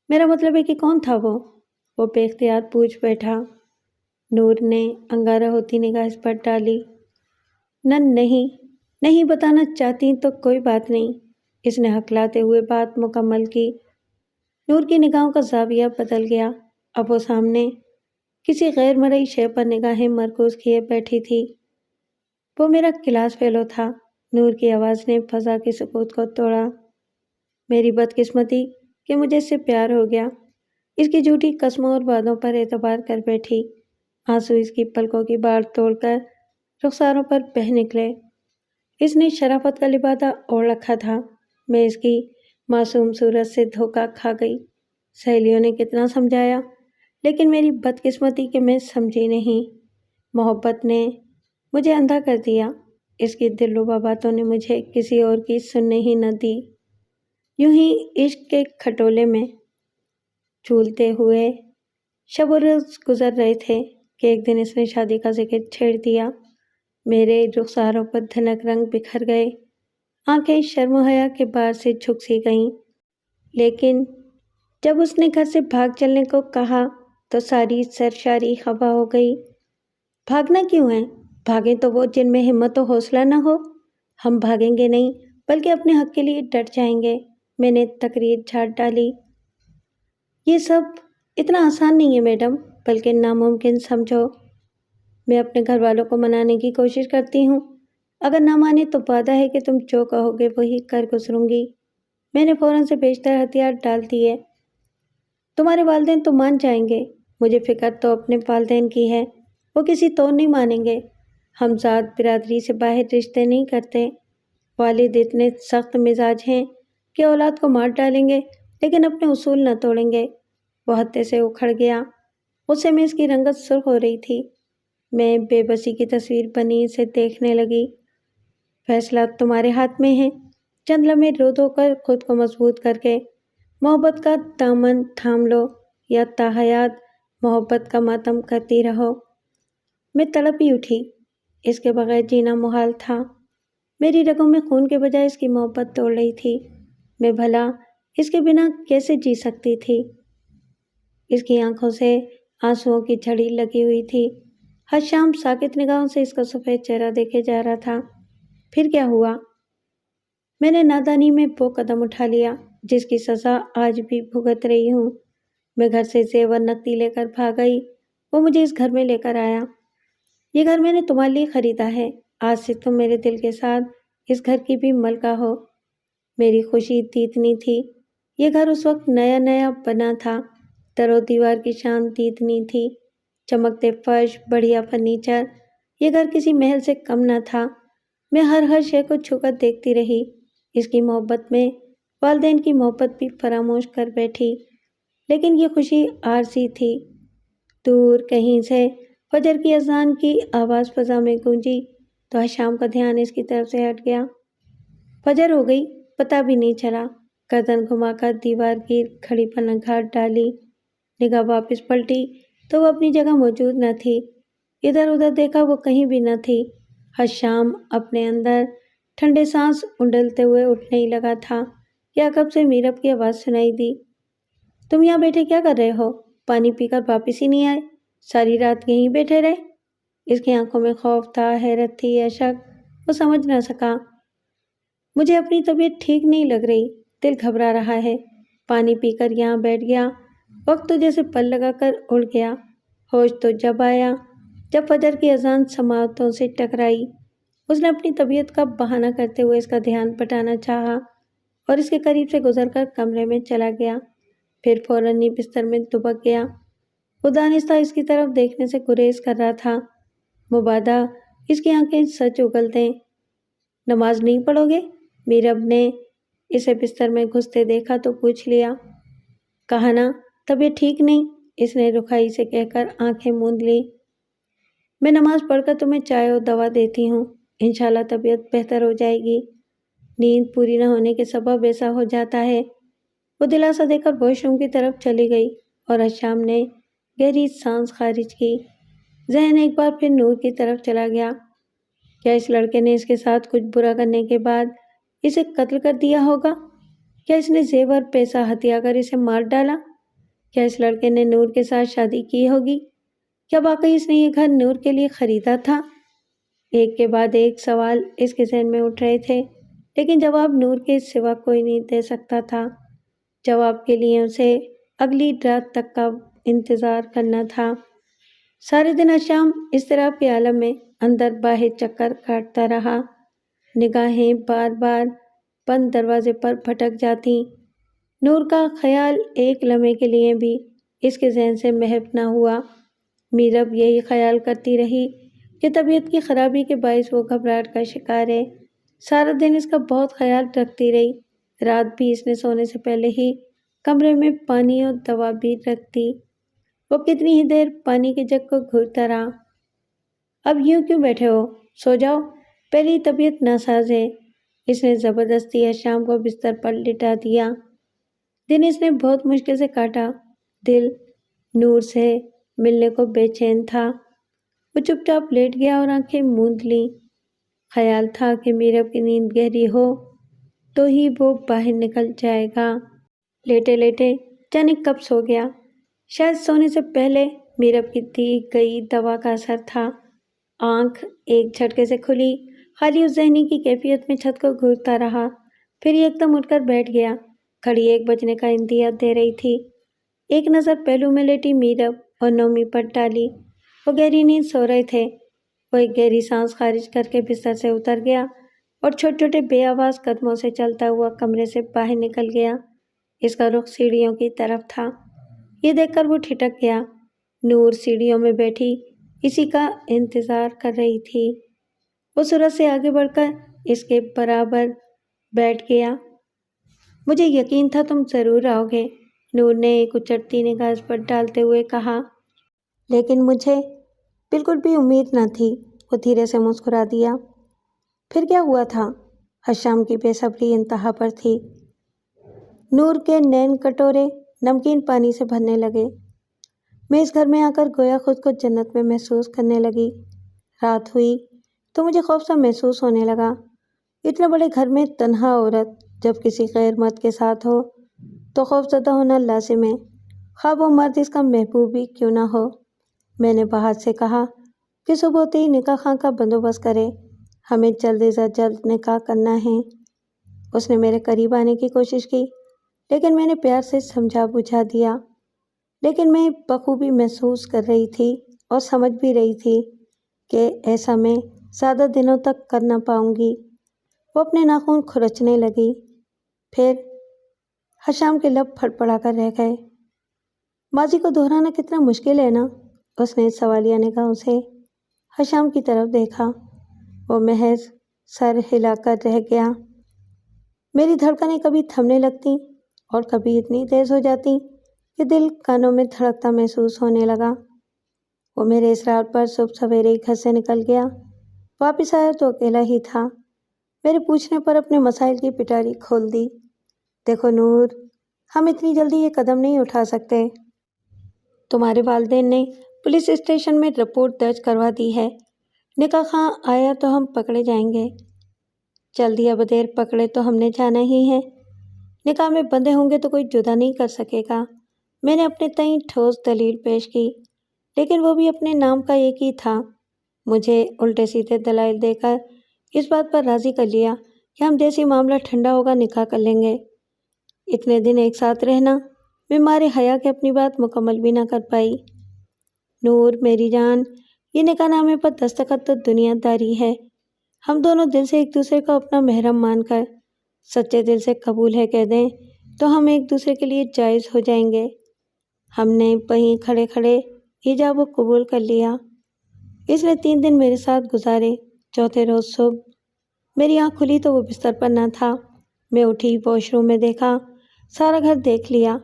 میرا مطلب ہے کہ کون تھا وہ بے اختیار پوچھ بیٹھا۔ نور نے انگارہ ہوتی نگاہ اس پر ڈالی۔ نہیں بتانا چاہتی تو کوئی بات نہیں، اس نے ہکلاتے ہوئے بات مکمل کی۔ نور کی نگاہوں کا زاویہ بدل گیا، اب وہ سامنے کسی غیر مرئی شے پر نگاہیں مرکوز کیے بیٹھی تھی۔ وہ میرا کلاس فیلو تھا۔ نور کی آواز نے فضا کی سکوت کو توڑا۔ میری بدقسمتی کہ مجھے اس سے پیار ہو گیا۔ اس کی جھوٹی قسموں اور وعدوں پر اعتبار کر بیٹھی۔ آنسو اس کی پلکوں کی باڑ توڑ کر رخساروں پر بہہ نکلے۔ اس نے شرافت کا لبادہ اوڑھ رکھا تھا۔ میں اس کی معصوم صورت سے دھوکہ کھا گئی۔ سہیلیوں نے کتنا سمجھایا، لیکن میری بدقسمتی کہ میں سمجھی نہیں۔ محبت نے مجھے اندھا کر دیا۔ اس کی دلربا باتوں نے مجھے کسی اور کی سننے ہی نہ دی۔ یوں ہی عشق کے کھٹولے میں جھولتے ہوئے شب و روز گزر رہے تھے کہ ایک دن اس نے شادی کا ذکر چھیڑ دیا۔ میرے رخساروں پر دھنک رنگ بکھر گئے، آنکھیں شرم و حیا کے بار سے جھک سی گئیں۔ لیکن جب اس نے گھر سے بھاگ چلنے کو کہا تو ساری سرشاری خبا ہو گئی۔ بھاگنا کیوں ہے؟ بھاگیں تو وہ جن میں ہمت و حوصلہ نہ ہو۔ ہم بھاگیں گے نہیں، بلکہ اپنے حق کے لیے ڈٹ جائیں گے۔ میں نے تقریر چھاٹ ڈالی۔ یہ سب اتنا آسان نہیں ہے میڈم، بلکہ ناممکن سمجھو۔ میں اپنے گھر والوں کو منانے کی کوشش کرتی ہوں، اگر نہ مانے تو وعدہ ہے کہ تم جو کہو گے وہی کر گزروں گی۔ میں نے فوراً سے بیشتر ہتھیار ڈال دیے۔ تمہارے والدین تو مان جائیں گے، مجھے فکر تو اپنے والدین کی ہے، وہ کسی طور نہیں مانیں گے۔ ہم ذات برادری سے باہر رشتے نہیں کرتے۔ والد اتنے سخت مزاج ہیں کہ اولاد کو مار ڈالیں گے لیکن اپنے اصول نہ توڑیں گے۔ وہ ہتے سے اکھڑ گیا۔ غصے میں اس کی رنگت سرخ ہو رہی تھی۔ میں بے بسی کی تصویر بنی اسے دیکھنے لگی۔ فیصلہ تمہارے ہاتھ میں ہے۔ چند لمحے رو دھو کر خود کو مضبوط کر کے محبت کا دامن تھام لو یا تاحیات محبت کا ماتم کرتی رہو۔ میں تڑپ ہی اٹھی۔ اس کے بغیر جینا محال تھا۔ میری رگوں میں خون کے بجائے اس کی محبت دوڑ رہی تھی۔ میں بھلا اس کے بنا کیسے جی سکتی تھی؟ اس کی آنکھوں سے آنسوؤں کی جھڑی لگی ہوئی تھی۔ ہر شام ساکت نگاہوں سے اس کا سفید چہرہ دیکھے جا رہا تھا۔ پھر کیا ہوا؟ میں نے نادانی میں وہ قدم اٹھا لیا جس کی سزا آج بھی بھگت رہی ہوں۔ میں گھر سے زیور نقدی لے کر بھاگ آئی۔ وہ مجھے اس گھر میں لے کر آیا۔ یہ گھر میں نے تمہارے لیے خریدا ہے۔ آج سے تم میرے دل کے ساتھ اس گھر کی بھی ملکہ ہو۔ میری خوشی دیدنی تھی۔ یہ گھر اس وقت نیا نیا بنا تھا۔ در و دیوار کی شان دیدنی تھی، چمکتے فرش، بڑھیا فرنیچر۔ یہ گھر کسی محل سے کم نہ تھا۔ میں ہر شے کو چھو کر دیکھتی رہی۔ اس کی محبت میں والدین کی محبت بھی فراموش کر بیٹھی۔ لیکن یہ خوشی عارضی تھی۔ دور کہیں سے فجر کی اذان کی آواز فضا میں گونجی تو حشام کا دھیان اس کی طرف سے ہٹ گیا۔ فجر ہو گئی، پتہ بھی نہیں چلا۔ گردن گھما کر دیوار کی کھڑی پر نگاہ ڈالی۔ نگاہ واپس پلٹی تو وہ اپنی جگہ موجود نہ تھی۔ ادھر ادھر دیکھا، وہ کہیں بھی نہ تھی۔ حشام اپنے اندر ٹھنڈے سانس انڈلتے ہوئے اٹھنے ہی لگا تھا کہ عقب سے میرب کی آواز سنائی دی۔ تم یہاں بیٹھے کیا کر رہے ہو؟ پانی پی کر واپس ہی نہیں آئے؟ ساری رات یہیں بیٹھے رہے؟ اس کی آنکھوں میں خوف تھا، حیرت تھی یا شک، وہ سمجھ نہ سکا۔ مجھے اپنی طبیعت ٹھیک نہیں لگ رہی، دل گھبرا رہا ہے۔ پانی پی کر یہاں بیٹھ گیا۔ وقت تو جیسے پل لگا کر اڑ گیا۔ ہوش تو جب آیا جب فجر کی اذان سماعتوں سے ٹکرائی۔ اس نے اپنی طبیعت کا بہانہ کرتے ہوئے اس کا دھیان بٹانا چاہا اور اس کے قریب سے گزر کر کمرے میں چلا گیا۔ پھر فوراً ہی بستر میں دبک گیا۔ وہ دانستہ اس کی طرف دیکھنے سے گریز کر رہا تھا۔ مبادہ اس کی آنکھیں سچ اگل دیں۔ نماز نہیں پڑھو گے؟ میرب نے اسے بستر میں گھستے دیکھا تو پوچھ لیا۔ کہا نا طبیعت ٹھیک نہیں، اس نے رکھائی سے کہہ کر آنکھیں موند لی۔ میں نماز پڑھ کر تمہیں چائے اور دوا دیتی ہوں، انشاءاللہ طبیعت بہتر ہو جائے گی۔ نیند پوری نہ ہونے کے سبب ایسا ہو جاتا ہے۔ وہ دلاسا دے کر واش روم کی طرف چلی گئی اور حشام نے گہری سانس خارج کی۔ ذہن ایک بار پھر نور کی طرف چلا گیا۔ کیا اس لڑکے نے اس کے ساتھ کچھ برا کرنے کے بعد اسے قتل کر دیا ہوگا؟ کیا اس نے زیور پیسہ ہتھیا کر اسے مار ڈالا؟ کیا اس لڑکے نے نور کے ساتھ شادی کی ہوگی؟ کیا واقعی اس نے یہ گھر نور کے لیے خریدا تھا؟ ایک کے بعد ایک سوال اس کے ذہن میں اٹھ رہے تھے، لیکن جواب نور کے سوا کوئی نہیں دے سکتا تھا۔ جواب کے لیے اسے اگلی رات تک کا انتظار کرنا تھا۔ سارے دن حشام اضطراب کے عالم میں اندر باہر چکر کاٹتا رہا۔ نگاہیں بار بار بند دروازے پر بھٹک جاتی۔ نور کا خیال ایک لمحے کے لیے بھی اس کے ذہن سے محو نہ ہوا۔ میرب یہی خیال کرتی رہی کہ طبیعت کی خرابی کے باعث وہ گھبراہٹ کا شکار ہے۔ سارا دن اس کا بہت خیال رکھتی رہی۔ رات بھی اس نے سونے سے پہلے ہی کمرے میں پانی اور دوا بھی رکھ دی۔ وہ کتنی ہی دیر پانی کے جگ کو گھورتا رہا۔ اب یوں کیوں بیٹھے ہو؟ سو جاؤ، پہلی طبیعت ناساز ہے۔ اس نے زبردستی حشام کو بستر پر لٹا دیا۔ دن اس نے بہت مشکل سے کاٹا۔ دل نور سے ملنے کو بے چین تھا۔ وہ چپ چاپ لیٹ گیا اور آنکھیں موند لیں۔ خیال تھا کہ میرب کی نیند گہری ہو تو ہی وہ باہر نکل جائے گا۔ لیٹے لیٹے جانے کب سو گیا۔ شاید سونے سے پہلے میرب کی دی گئی دوا کا اثر تھا۔ آنکھ ایک جھٹکے سے کھلی، خالی اس ذہنی کی کیفیت میں چھت کو گھورتا رہا، پھر ایک دم اٹھ کر بیٹھ گیا۔ گھڑی 1 بجنے کا انتہا دے رہی تھی۔ ایک نظر پہلو میں لیٹی میرب اور نومی پر ڈالی۔ وہ گہری نیند سو رہے تھے۔ وہ ایک گہری سانس خارج کر کے بستر سے اتر گیا اور چھوٹے چھوٹے بے آواز قدموں سے چلتا ہوا کمرے سے باہر نکل گیا۔ اس کا رخ سیڑھیوں کی طرف تھا۔ یہ دیکھ کر وہ ٹھٹک گیا۔ نور سیڑھیوں میں بیٹھی اسی کا انتظار کر رہی تھی۔ وہ سورج سے آگے بڑھ کر اس کے برابر بیٹھ گیا۔ مجھے یقین تھا تم ضرور آؤ گے، نور نے ایک اچٹتی نگاہ اس پر ڈالتے ہوئے کہا۔ لیکن مجھے بالکل بھی امید نہ تھی، وہ دھیرے سے مسکرا دیا۔ پھر کیا ہوا تھا؟ حشام کی بے صبری انتہا پر تھی۔ نور کے نین کٹورے نمکین پانی سے بھرنے لگے۔ میں اس گھر میں آ کر گویا خود کو جنت میں محسوس کرنے لگی۔ رات ہوئی تو مجھے خوف سا محسوس ہونے لگا۔ اتنے بڑے گھر میں تنہا عورت جب کسی غیر مرد کے ساتھ ہو تو خوف زدہ ہونا لازم ہے، خواہ وہ مرد اس کا محبوب بھی کیوں نہ ہو۔ میں نے بہت سے کہا کہ صبح ہوتے ہی نکاح خاں کا بندوبست کرے، ہمیں جلد از جلد نکاح کرنا ہے۔ اس نے میرے قریب آنے کی کوشش کی، لیکن میں نے پیار سے سمجھا بجھا دیا۔ لیکن میں بخوبی محسوس کر رہی تھی اور سمجھ بھی رہی تھی کہ ایسا میں زیادہ دنوں تک کر نہ پاؤں گی۔ وہ اپنے ناخن کھرچنے لگی۔ پھر حشام کے لب پھڑپڑا کر رہ گئے۔ ماضی کو دہرانا کتنا مشکل ہے نا؟ اس نے سوالیہ نگاہوں سے حشام کی طرف دیکھا۔ وہ محض سر ہلا کر رہ گیا۔ میری دھڑکنیں کبھی تھمنے لگتی اور کبھی اتنی تیز ہو جاتی کہ دل کانوں میں دھڑکتا محسوس ہونے لگا۔ وہ میرے اصرار پر صبح سویرے ہی گھر سے نکل گیا۔ واپس آیا تو اکیلا ہی تھا۔ میرے پوچھنے پر اپنے مسائل کی پٹاری کھول دی۔ دیکھو نور، ہم اتنی جلدی یہ قدم نہیں اٹھا سکتے۔ تمہارے والدین نے پولیس اسٹیشن میں رپورٹ درج کروا دی ہے۔ نکاح خواہ آیا تو ہم پکڑے جائیں گے۔ جلدی یا بدیر پکڑے تو ہم نے جانا ہی ہے۔ نکاح میں بندھے ہوں گے تو کوئی جدا نہیں کر سکے گا۔ میں نے اپنے تئیں ٹھوس دلیل پیش کی، لیکن وہ بھی اپنے نام کا ایک ہی تھا۔ مجھے الٹے سیدھے دلائل دے کر اس بات پر راضی کر لیا کہ ہم جیسی معاملہ ٹھنڈا ہوگا نکاح کر لیں گے۔ اتنے دن ایک ساتھ رہنا، میں مارے حیا کے اپنی بات مکمل بھی نہ کر پائی۔ نور میری جان، یہ نکاح نامے پر دستخط تو دنیا داری ہے۔ ہم دونوں دل سے ایک دوسرے کو اپنا محرم مان کر سچے دل سے قبول ہے کہہ دیں تو ہم ایک دوسرے کے لیے جائز ہو جائیں گے۔ ہم نے وہیں کھڑے کھڑے ایجاب و قبول کر لیا۔ اس نے 3 دن میرے ساتھ گزارے۔ چوتھے روز صبح میری آنکھ کھلی تو وہ بستر پر نہ تھا۔ میں اٹھی، واش روم میں دیکھا، سارا گھر دیکھ لیا،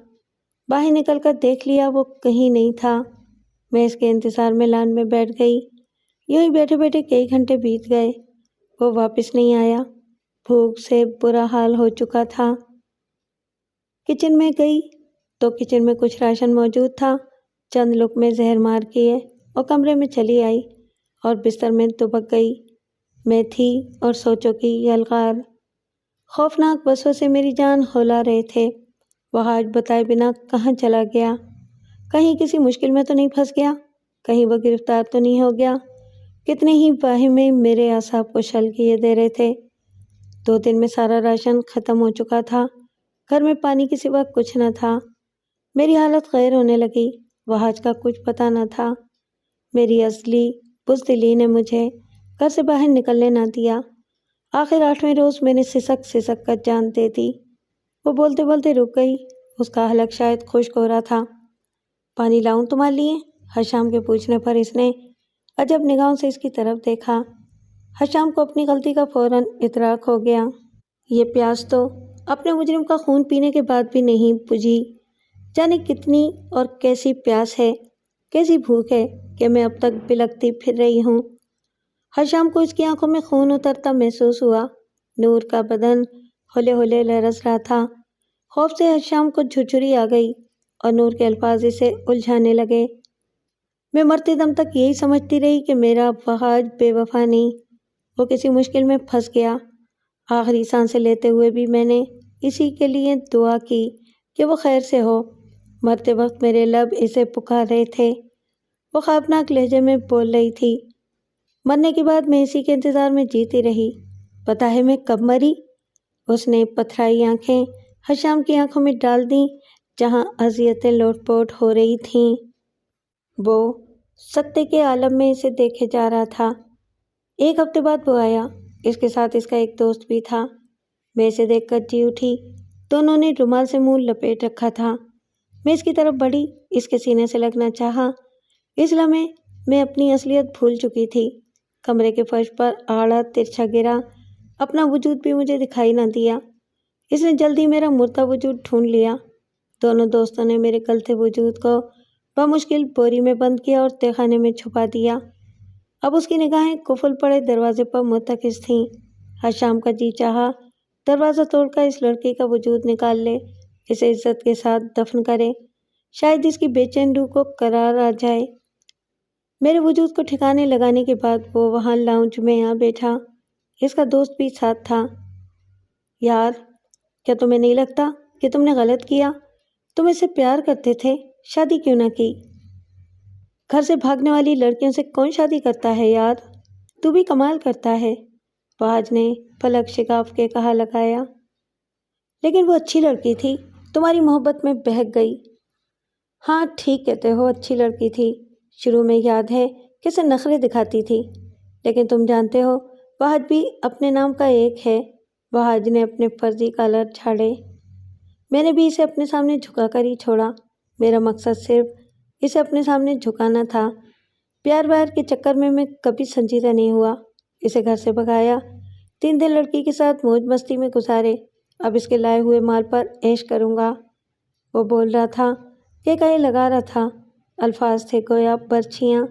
باہر نکل کر دیکھ لیا، وہ کہیں نہیں تھا۔ میں اس کے انتظار میں لان میں بیٹھ گئی۔ یوں ہی بیٹھے بیٹھے کئی گھنٹے بیت گئے، وہ واپس نہیں آیا۔ بھوک سے برا حال ہو چکا تھا۔ کچن میں گئی تو کچن میں کچھ راشن موجود تھا۔ چند لقمے زہر مار کیے اور کمرے میں چلی آئی اور بستر میں دبک گئی۔ میں تھی اور سوچوں کی یلغار۔ خوفناک وسوسے میری جان ہلا رہے تھے۔ وہ آج بتائے بنا کہاں چلا گیا؟ کہیں کسی مشکل میں تو نہیں پھنس گیا؟ کہیں وہ گرفتار تو نہیں ہو گیا؟ کتنے ہی واہمے میرے اعصاب کو شل کیے دے رہے تھے۔ 2 دن میں سارا راشن ختم ہو چکا تھا۔ گھر میں پانی کے سوا کچھ نہ تھا۔ میری حالت غیر ہونے لگی۔ وہاج کا کچھ پتہ نہ تھا۔ میری اصلی بزدلی نے مجھے گھر سے باہر نکلنے نہ دیا۔ آخر 8ویں روز میں نے سسک سسک کر جان دے دی۔ وہ بولتے بولتے رک گئی۔ اس کا حلق شاید خشک ہو رہا تھا۔ پانی لاؤں تمہارے لیے؟ حشام کے پوچھنے پر اس نے عجب نگاہوں سے اس کی طرف دیکھا۔ حشام کو اپنی غلطی کا فوراً ادراک ہو گیا۔ یہ پیاس تو اپنے مجرم کا خون پینے کے بعد بھی نہیں بجھی۔ جانے کتنی اور کیسی پیاس ہے، کیسی بھوک ہے کہ میں اب تک بلکتی پھر رہی ہوں۔ حشام کو اس کی آنکھوں میں خون اترتا محسوس ہوا۔ نور کا بدن ہولے ہولے لرز رہا تھا۔ خوف سے حشام کو جھرجھری آ گئی اور نور کے الفاظ اسے الجھانے لگے۔ میں مرتے دم تک یہی سمجھتی رہی کہ میرا وہاج بے وفا نہیں، وہ کسی مشکل میں پھنس گیا۔ آخری سانسیں لیتے ہوئے بھی میں نے اسی کے لیے دعا کی کہ وہ خیر سے ہو۔ مرتے وقت میرے لب اسے پکار رہے تھے۔ وہ خوابناک لہجے میں بول رہی تھی۔ مرنے کے بعد میں اسی کے انتظار میں جیتی رہی۔ پتہ ہے میں کب مری؟ اس نے پتھرائی آنکھیں حشام کی آنکھوں میں ڈال دیں جہاں اذیتیں لوٹ پوٹ ہو رہی تھیں۔ وہ سکتے کے عالم میں اسے دیکھے جا رہا تھا۔ 1 ہفتے بعد وہ آیا۔ اس کے ساتھ اس کا ایک دوست بھی تھا۔ میں اسے دیکھ کر جی اٹھی۔ دونوں نے رومال سے منہ لپیٹ رکھا تھا۔ میں اس کی طرف بڑھی، اس کے سینے سے لگنا چاہا۔ اس لمحے میں اپنی اصلیت بھول چکی تھی۔ کمرے کے فرش پر آڑا ترچھا گرا، اپنا وجود بھی مجھے دکھائی نہ دیا۔ اس نے جلدی میرا مردہ وجود ڈھونڈ لیا۔ دونوں دوستوں نے میرے گلتے وجود کو بمشکل بوری میں بند کیا اور تہہ خانے میں چھپا دیا۔ اب اس کی نگاہیں قفل پڑے دروازے پر مرتکز تھیں۔ حشام کا جی چاہا دروازہ توڑ کر اس لڑکی کا وجود نکال لے، اسے عزت کے ساتھ دفن کرے، شاید اس کی بے چین روح کو قرار آ جائے۔ میرے وجود کو ٹھکانے لگانے کے بعد وہ وہاں لاؤنج میں آ بیٹھا۔ اس کا دوست بھی ساتھ تھا۔ یار، کیا تمہیں نہیں لگتا کہ تم نے غلط کیا؟ تم اس سے پیار کرتے تھے، شادی کیوں نہ کی؟ گھر سے بھاگنے والی لڑکیوں سے کون شادی کرتا ہے یار؟ تو بھی کمال کرتا ہے، فہد نے پلک شگاف کے کہا لگایا۔ لیکن وہ اچھی لڑکی تھی، تمہاری محبت میں بہک گئی۔ ہاں ٹھیک کہتے ہو، اچھی لڑکی تھی۔ شروع میں یاد ہے کیسے نخرے دکھاتی تھی، لیکن تم جانتے ہو فہد بھی اپنے نام کا ایک ہے۔ فہد نے اپنے فرضی کالر جھاڑے۔ میں نے بھی اسے اپنے سامنے جھکا کر ہی چھوڑا۔ میرا مقصد صرف اسے اپنے سامنے جھکانا تھا۔ پیار ویار کے چکر میں کبھی سنجیدہ نہیں ہوا۔ اسے گھر سے بھگایا، 3 دن لڑکی کے ساتھ موج مستی میں گزارے۔ اب اس کے لائے ہوئے مال پر عیش کروں گا۔ وہ بول رہا تھا کہ کہے لگا رہا تھا۔ الفاظ تھے گویا برچھیاں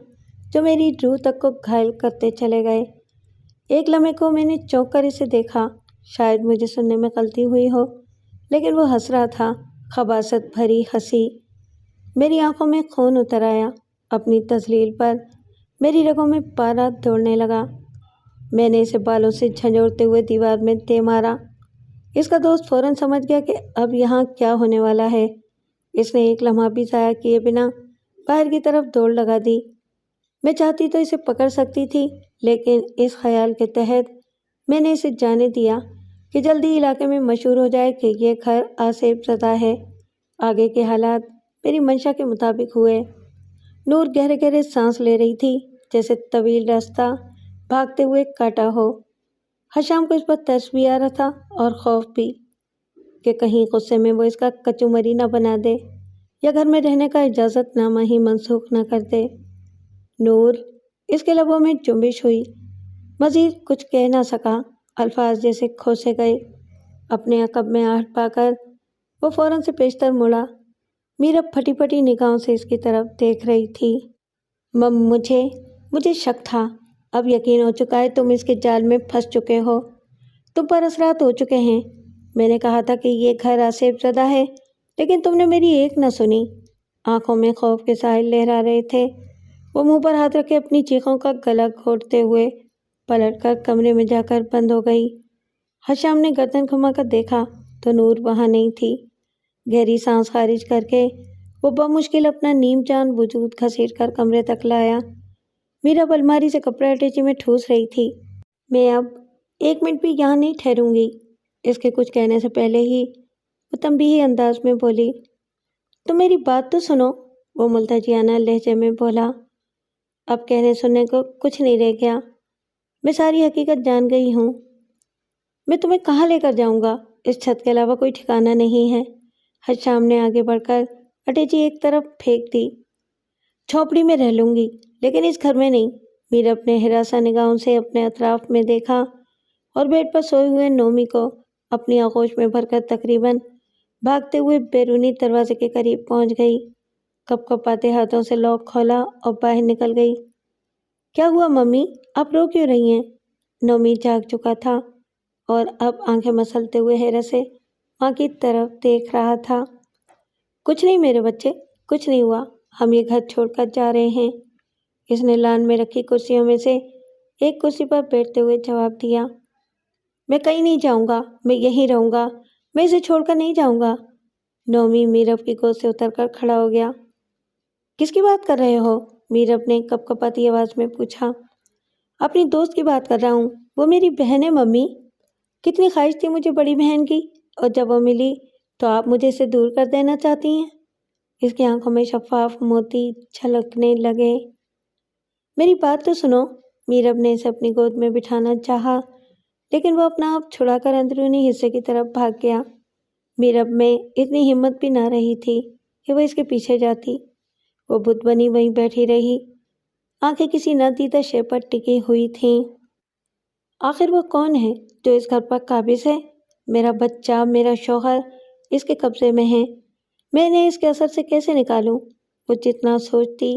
جو میری روح تک کو گھائل کرتے چلے گئے۔ ایک لمحے کو میں نے چونک کر اسے دیکھا۔ شاید مجھے سننے میں غلطی ہوئی ہو، لیکن وہ ہنس رہا تھا، خباثت بھری ہنسی۔ میری آنکھوں میں خون اتر آیا۔ اپنی تذلیل پر میری رگوں میں پارا دوڑنے لگا۔ میں نے اسے بالوں سے جھنجھوڑتے ہوئے دیوار میں دے مارا۔ اس کا دوست فوراً سمجھ گیا کہ اب یہاں کیا ہونے والا ہے۔ اس نے ایک لمحہ بھی ضائع کیے بنا باہر کی طرف دوڑ لگا دی۔ میں چاہتی تو اسے پکڑ سکتی تھی، لیکن اس خیال کے تحت میں نے اسے جانے دیا کہ جلدی علاقے میں مشہور ہو جائے کہ یہ گھر آصف زدہ ہے۔ آگے کے حالات میری منشا کے مطابق ہوئے۔ نور گہرے گہرے سانس لے رہی تھی، جیسے طویل راستہ بھاگتے ہوئے کاٹا ہو۔ حشام کو اس پر ترس بھی آ رہا تھا اور خوف بھی کہ کہیں غصے میں وہ اس کا کچو مری نہ بنا دے یا گھر میں رہنے کا اجازت نامہ ہی منسوخ نہ کر دے۔ نور، اس کے لبوں میں جنبش ہوئی، مزید کچھ کہہ نہ سکا، الفاظ جیسے کھوسے گئے۔ اپنے عقب میں آہٹ پا کر وہ فوراً سے پیشتر مڑا۔ میرب پھٹی پھٹی نگاہوں سے اس کی طرف دیکھ رہی تھی۔ مجھے شک تھا، اب یقین ہو چکا ہے، تم اس کے جال میں پھنس چکے ہو، تم پر اثرات ہو چکے ہیں۔ میں نے کہا تھا کہ یہ گھر آصف زدہ ہے، لیکن تم نے میری ایک نہ سنی۔ آنکھوں میں خوف کے سائل لہرا رہے تھے۔ وہ منہ پر ہاتھ رکھے اپنی چیخوں کا گلا گھونٹتے ہوئے پلٹ کر کمرے میں جا کر بند ہو گئی۔ حشام نے گردن گھما کر دیکھا تو نور وہاں نہیں تھی۔ گہری سانس خارج کر کے وہ بمشکل اپنا نیم جان وجود گھسیٹ کر کمرے تک لایا۔ میرب الماری سے کپڑا اٹیچی میں ٹھوس رہی تھی۔ میں اب 1 منٹ بھی یہاں نہیں ٹھہروں گی۔ اس کے کچھ کہنے سے پہلے ہی وہ تنبیہی انداز میں بولی، تم میری بات تو سنو، وہ ملتجیانہ لہجے میں بولا۔ اب کہنے سننے کو کچھ نہیں رہ گیا، میں ساری حقیقت جان گئی ہوں۔ میں تمہیں کہاں لے کر جاؤں گا؟ اس چھت کے علاوہ کوئی ٹھکانہ نہیں ہے۔ حشام نے آگے بڑھ کر اٹیچی ایک طرف پھینک دی۔ جھونپڑی میں رہ لوں گی، لیکن اس گھر میں نہیں۔ میرب نے ہراساں نگاہوں سے اپنے اطراف میں دیکھا اور بیڈ پر سوئے ہوئے نومی کو اپنی آغوش میں بھر کر تقریباً بھاگتے ہوئے بیرونی دروازے کے قریب پہنچ گئی۔ کپ کپاتے ہاتھوں سے لاک کھولا اور باہر نکل گئی۔ کیا ہوا ممی؟ آپ رو کیوں رہی ہیں؟ نومی جاگ چکا تھا اور اب آنکھیں مسلتے ہوئے حیرت سے ماں کی طرف دیکھ رہا تھا۔ کچھ نہیں میرے بچے، کچھ نہیں ہوا، ہم یہ گھر چھوڑ کر جا رہے ہیں۔ اس نے لان میں رکھی کرسیوں میں سے ایک کرسی پر بیٹھتے ہوئے جواب دیا۔ میں کہیں نہیں جاؤں گا، میں یہیں رہوں گا، میں اسے چھوڑ کر نہیں جاؤں گا۔ نومی میرب کی گود سے اتر کر کھڑا ہو گیا۔ کس کی بات کر رہے ہو؟ میرب نے کپ کپاتی آواز میں پوچھا۔ اپنی دوست کی بات کر رہا ہوں، وہ میری بہن ہے ممی۔ کتنی خواہش تھی مجھے بڑی بہن کی، اور جب وہ ملی تو آپ مجھے اسے دور کر دینا چاہتی ہیں؟ اس کی آنکھوں میں شفاف موتی چھلکنے لگے۔ میری بات تو سنو۔ میرب نے اسے اپنی گود میں بٹھانا چاہا، لیکن وہ اپنا آپ چھڑا کر اندرونی حصے کی طرف بھاگ گیا۔ میرب میں اتنی ہمت بھی نہ رہی تھی کہ وہ اس کے پیچھے جاتی۔ وہ بت بنی وہیں بیٹھی رہی، آنکھیں کسی نادیدہ شے پر ٹکی ہوئی تھیں۔ آخر وہ کون ہے جو اس گھر پر قابض ہے؟ میرا بچہ، میرا شوہر اس کے قبضے میں ہیں۔ میں انہیں اس کے اثر سے کیسے نکالوں؟ وہ جتنا سوچتی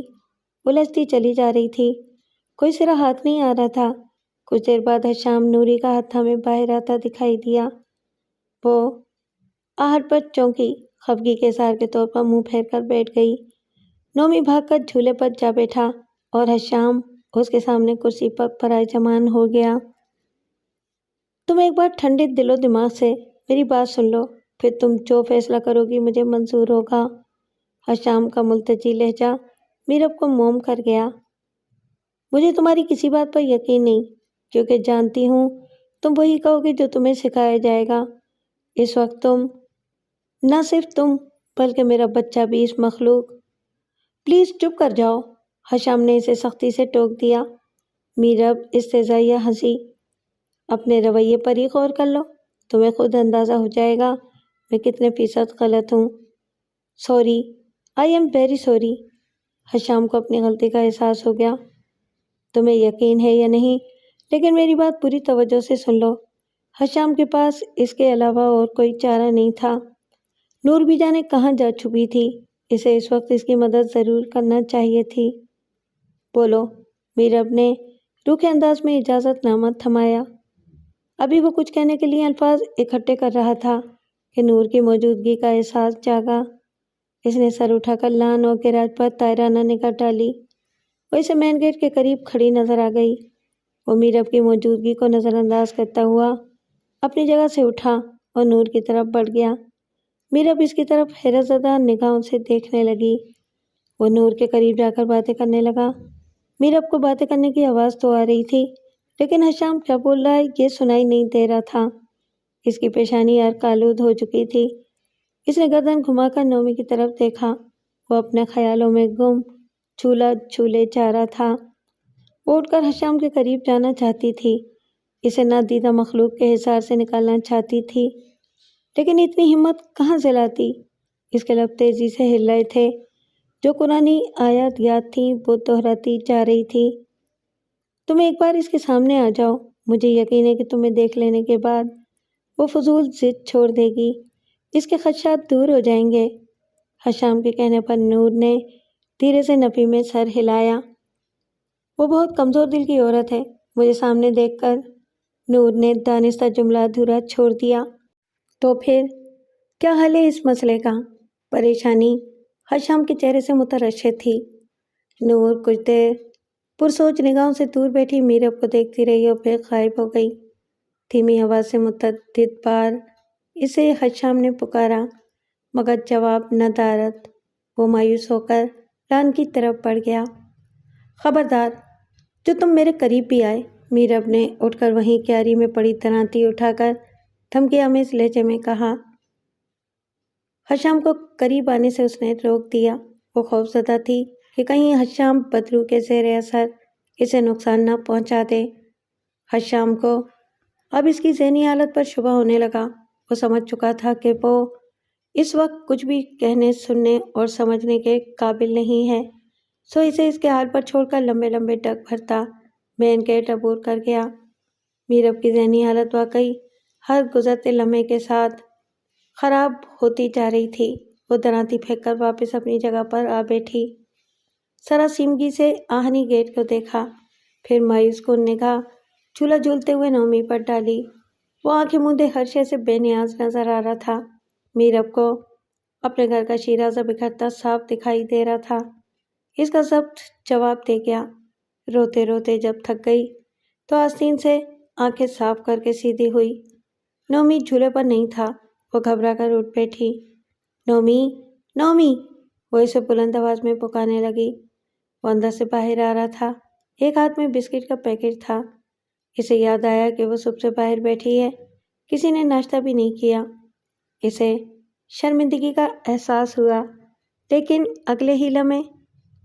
الجھتی چلی جا رہی تھی، کوئی سرا ہاتھ نہیں آ رہا تھا۔ کچھ دیر بعد حشام نوری کا ہاتھ تھامے باہر آتا دکھائی دیا۔ وہ آہٹ پر چونکی، خفگی کے اظہار کے طور پر منہ پھیر کر بیٹھ گئی۔ نومی بھاگ کر جھولے پر جا بیٹھا اور حشام اس کے سامنے کرسی پر پراجمان ہو گیا۔ تم ایک بار ٹھنڈے دل و دماغ سے میری بات سن لو، پھر تم جو فیصلہ کرو گی مجھے منظور ہوگا۔ حشام کا ملتجی لہجہ میرب کو موم کر گیا۔ مجھے تمہاری کسی بات پر یقین نہیں، کیونکہ جانتی ہوں تم وہی کہو گے جو تمہیں سکھایا جائے گا۔ اس وقت تم، نہ صرف تم بلکہ میرا بچہ بھی اس مخلوق۔ پلیز چپ کر جاؤ، حشام نے اسے سختی سے ٹوک دیا۔ میرب استہزائیہ ہنسی۔ اپنے رویے پر ہی غور کر لو، تمہیں خود اندازہ ہو جائے گا میں کتنے فیصد غلط ہوں۔ Sorry, I'm very sorry. Hisham کو اپنی غلطی کا احساس ہو گیا۔ تمہیں یقین ہے یا نہیں، لیکن میری بات پوری توجہ سے سن لو۔ حشام کے پاس اس کے علاوہ اور کوئی چارہ نہیں تھا۔ نور بھی جانے کہاں جا چھپی تھی، اسے اس وقت اس کی مدد ضرور کرنا چاہیے تھی۔ بولو، میرب نے روکھے انداز میں اجازت نامہ تھمایا۔ ابھی وہ کچھ کہنے کے لیے الفاظ اکٹھے کر رہا تھا کہ نور کی موجودگی کا احساس جاگا۔ اس نے سر اٹھا کر لان اور گیراج پر طائرانہ نگاہ ڈالی۔ وہ اسے مین گیٹ کے قریب کھڑی نظر آ گئی۔ وہ میرب کی موجودگی کو نظر انداز کرتا ہوا اپنی جگہ سے اٹھا اور نور کی طرف بڑھ گیا۔ میرب اس کی طرف حیرت زدہ نگاہوں سے دیکھنے لگی۔ وہ نور کے قریب جا کر باتیں کرنے لگا۔ میرب کو باتیں کرنے کی آواز تو آ رہی تھی، لیکن حشام کیا بول رہا ہے یہ سنائی نہیں دے رہا تھا۔ اس کی پیشانی عرق آلود ہو چکی تھی۔ اس نے گردن گھما کر نومی کی طرف دیکھا۔ وہ اپنے خیالوں میں گم جھولا جھولے جا رہا تھا۔ وہ اٹھ کر حشام کے قریب جانا چاہتی تھی، اسے نادیدہ مخلوق کے حصار سے نکالنا چاہتی تھی، لیکن اتنی ہمت کہاں سے لاتی؟ اس کے لب تیزی سے ہل رہے تھے۔ جو قرآنی آیات یاد تھیں وہ دہراتی جا رہی تھی۔ تم ایک بار اس کے سامنے آ جاؤ، مجھے یقین ہے کہ تمہیں دیکھ لینے کے بعد وہ فضول ضد چھوڑ دے گی، اس کے خدشات دور ہو جائیں گے۔ حشام کے کہنے پر نور نے دھیرے سے نفی میں سر ہلایا۔ وہ بہت کمزور دل کی عورت ہے، مجھے سامنے دیکھ کر نور نے دانستہ جملہ ادھورا چھوڑ دیا۔ تو پھر کیا حل ہے اس مسئلے کا؟ پریشانی حشام کے چہرے سے مترشح تھی۔ نور کچھ دیر پرسوچ نگاہوں سے دور بیٹھی میرب کو دیکھتی رہی اور پھر غائب ہو گئی۔ دھیمی آواز سے متعدد بار اسے حشام نے پکارا مگر جواب نہ دارت۔ وہ مایوس ہو کر لان کی طرف بڑھ گیا۔ خبردار، جو تم میرے قریب بھی آئے، میرب نے اٹھ کر وہیں کیاری میں پڑی درانتی اٹھا کر دھمکی آمیز لہجے میں کہا۔ حشام کو قریب آنے سے اس نے روک دیا۔ وہ خوفزدہ تھی کہ کہیں حشام بدلو کے زیر اثر اسے نقصان نہ پہنچا دے۔ حشام کو اب اس کی ذہنی حالت پر شبہ ہونے لگا۔ وہ سمجھ چکا تھا کہ وہ اس وقت کچھ بھی کہنے، سننے اور سمجھنے کے قابل نہیں ہے، سو اسے اس کے حال پر چھوڑ کر لمبے لمبے ڈگ بھرتا بین کے عبور کر گیا۔ میرب کی ذہنی حالت واقعی ہر گزرتے لمحے کے ساتھ خراب ہوتی جا رہی تھی۔ وہ درانتی پھینک کر واپس اپنی جگہ پر آ بیٹھی۔ سراسیمگی سے آہنی گیٹ کو دیکھا، پھر مایوس کن نگاہ جھولا جھولتے ہوئے نومی پر ڈالی۔ وہ آنکھیں موندے ہر شے سے بے نیاز نظر آ رہا تھا۔ میرب کو اپنے گھر کا شیرازہ بکھرتا صاف دکھائی دے رہا تھا۔ اس کا ضبط جواب دے گیا۔ روتے روتے جب تھک گئی تو آستین سے آنکھیں صاف کر کے سیدھی ہوئی۔ نومی جھولے پر نہیں تھا۔ وہ گھبرا کر اٹھ بیٹھی۔ نومی، نومی! وہ اسے بلند آواز میں پکارنے لگی۔ وہ اندر سے باہر آ رہا تھا۔ ایک ہاتھ میں بسکٹ کا پیکٹ تھا۔ اسے یاد آیا کہ وہ صبح سے باہر بیٹھی ہے، کسی نے ناشتہ بھی نہیں کیا۔ اسے شرمندگی کا احساس ہوا، لیکن اگلے ہی لمحے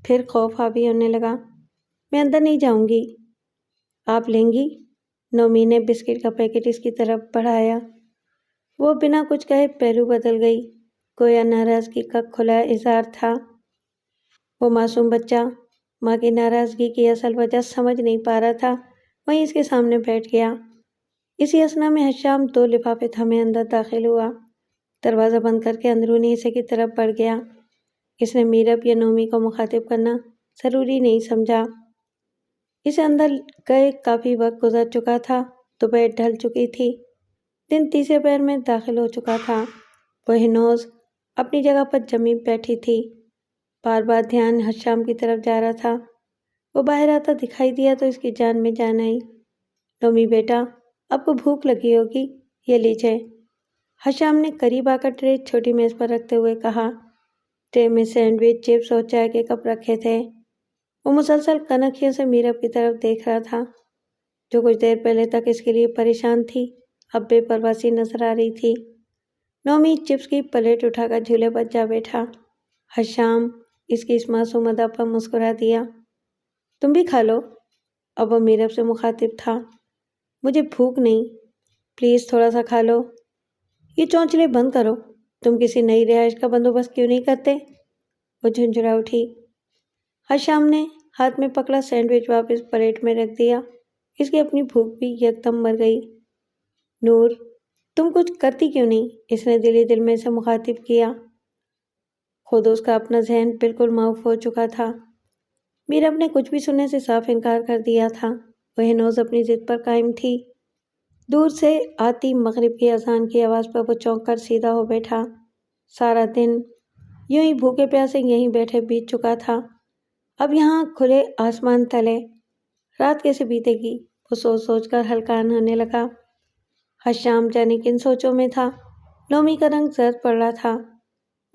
پھر خوف حاوی ہونے لگا۔ میں اندر نہیں جاؤں گی۔ آپ لیں گی؟ نومی نے بسکٹ کا پیکٹ اس کی طرف بڑھایا۔ وہ بنا کچھ کہے پہلو بدل گئی، گویا ناراضگی کا کھلا اظہار تھا۔ وہ معصوم بچہ ماں کی ناراضگی کی اصل وجہ سمجھ نہیں پا رہا تھا، وہیں اس کے سامنے بیٹھ گیا۔ اسی اثنا میں حشام 2 لفافے تھامے اندر داخل ہوا۔ دروازہ بند کر کے اندرونی حصے کی طرف بڑھ گیا۔ اس نے میرب یا نومی کو مخاطب کرنا ضروری نہیں سمجھا۔ اسے اندر گئے کافی وقت گزر چکا تھا، دوپہر ڈھل چکی تھی، دن تیسرے پہر میں داخل ہو چکا تھا۔ وہ ہنوز اپنی جگہ پر جمی بیٹھی تھی، بار بار دھیان حشام کی طرف جا رہا تھا۔ وہ باہر آتا دکھائی دیا تو اس کی جان میں جان آئی۔ نومی بیٹا، آپ کو بھوک لگی ہوگی، یہ لیجیے۔ حشام نے قریب آ کر ٹرے چھوٹی میز پر رکھتے ہوئے کہا۔ ٹرے میں سینڈوچ، چپس اور چائے کے کپ رکھے تھے۔ وہ مسلسل کنکھیوں سے میرب کی طرف دیکھ رہا تھا، جو کچھ دیر پہلے تک اس کے لیے پریشان تھی، اب بے پرواہ سی نظر آ رہی تھی۔ نومی چپس کی پلیٹ اٹھا کر جھولے پر جا بیٹھا۔ حشام اس کی اس معصوم ادا پر مسکرا دیا۔ تم بھی کھا لو۔ اب وہ میرب سے مخاطب تھا۔ مجھے بھوک نہیں، پلیز تھوڑا سا کھا لو۔ یہ چونچلے بند کرو، تم کسی نئی رہائش کا بندوبست کیوں نہیں کرتے؟ وہ جھنجھلا اٹھی۔ حشام نے ہاتھ میں پکڑا سینڈوچ واپس پلیٹ میں رکھ دیا۔ اس کی اپنی بھوک بھی یکدم مر گئی۔ نور، تم کچھ کرتی کیوں نہیں؟ اس نے دلی دل میں سے مخاطب کیا۔ خود اس کا اپنا ذہن بالکل معاف ہو چکا تھا۔ میرب نے کچھ بھی سننے سے صاف انکار کر دیا تھا۔ وہ ہنوز اپنی ضد پر قائم تھی۔ دور سے آتی مغرب کی اذان کی آواز پر وہ چونک کر سیدھا ہو بیٹھا۔ سارا دن یوں ہی بھوکے پیاسے یہیں بیٹھے بیت چکا تھا، اب یہاں کھلے آسمان تلے رات کیسے بیتے گی؟ وہ سوچ سوچ کر ہلکان ہونے لگا۔ حشام جانے کن سوچوں میں تھا۔ نومی کا رنگ زرد پڑ رہا تھا،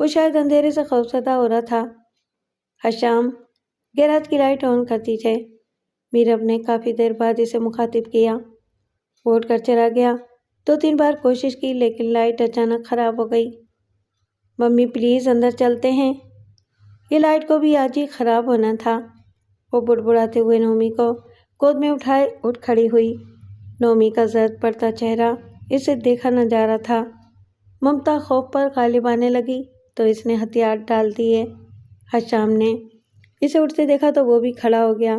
وہ شاید اندھیرے سے خوفزدہ ہو رہا تھا۔ حشام، گیراج کی لائٹ آن کر دیجیے، میرب نے کافی دیر بعد اسے مخاطب کیا۔ وہ اٹھ کر چلا گیا۔ 2-3 بار کوشش کی لیکن لائٹ اچانک خراب ہو گئی۔ ممی پلیز اندر چلتے ہیں، یہ لائٹ کو بھی آج ہی خراب ہونا تھا۔ وہ بڑبڑاتے ہوئے نومی کو گود میں اٹھائے اٹھ کھڑی ہوئی۔ نومی کا زرد پڑتا چہرہ اسے دیکھا نہ جا رہا تھا۔ ممتا خوف پر غالب آنے لگی تو اس نے ہتھیار ڈال دیے۔ حشام نے اسے اٹھتے دیکھا تو وہ بھی کھڑا ہو گیا۔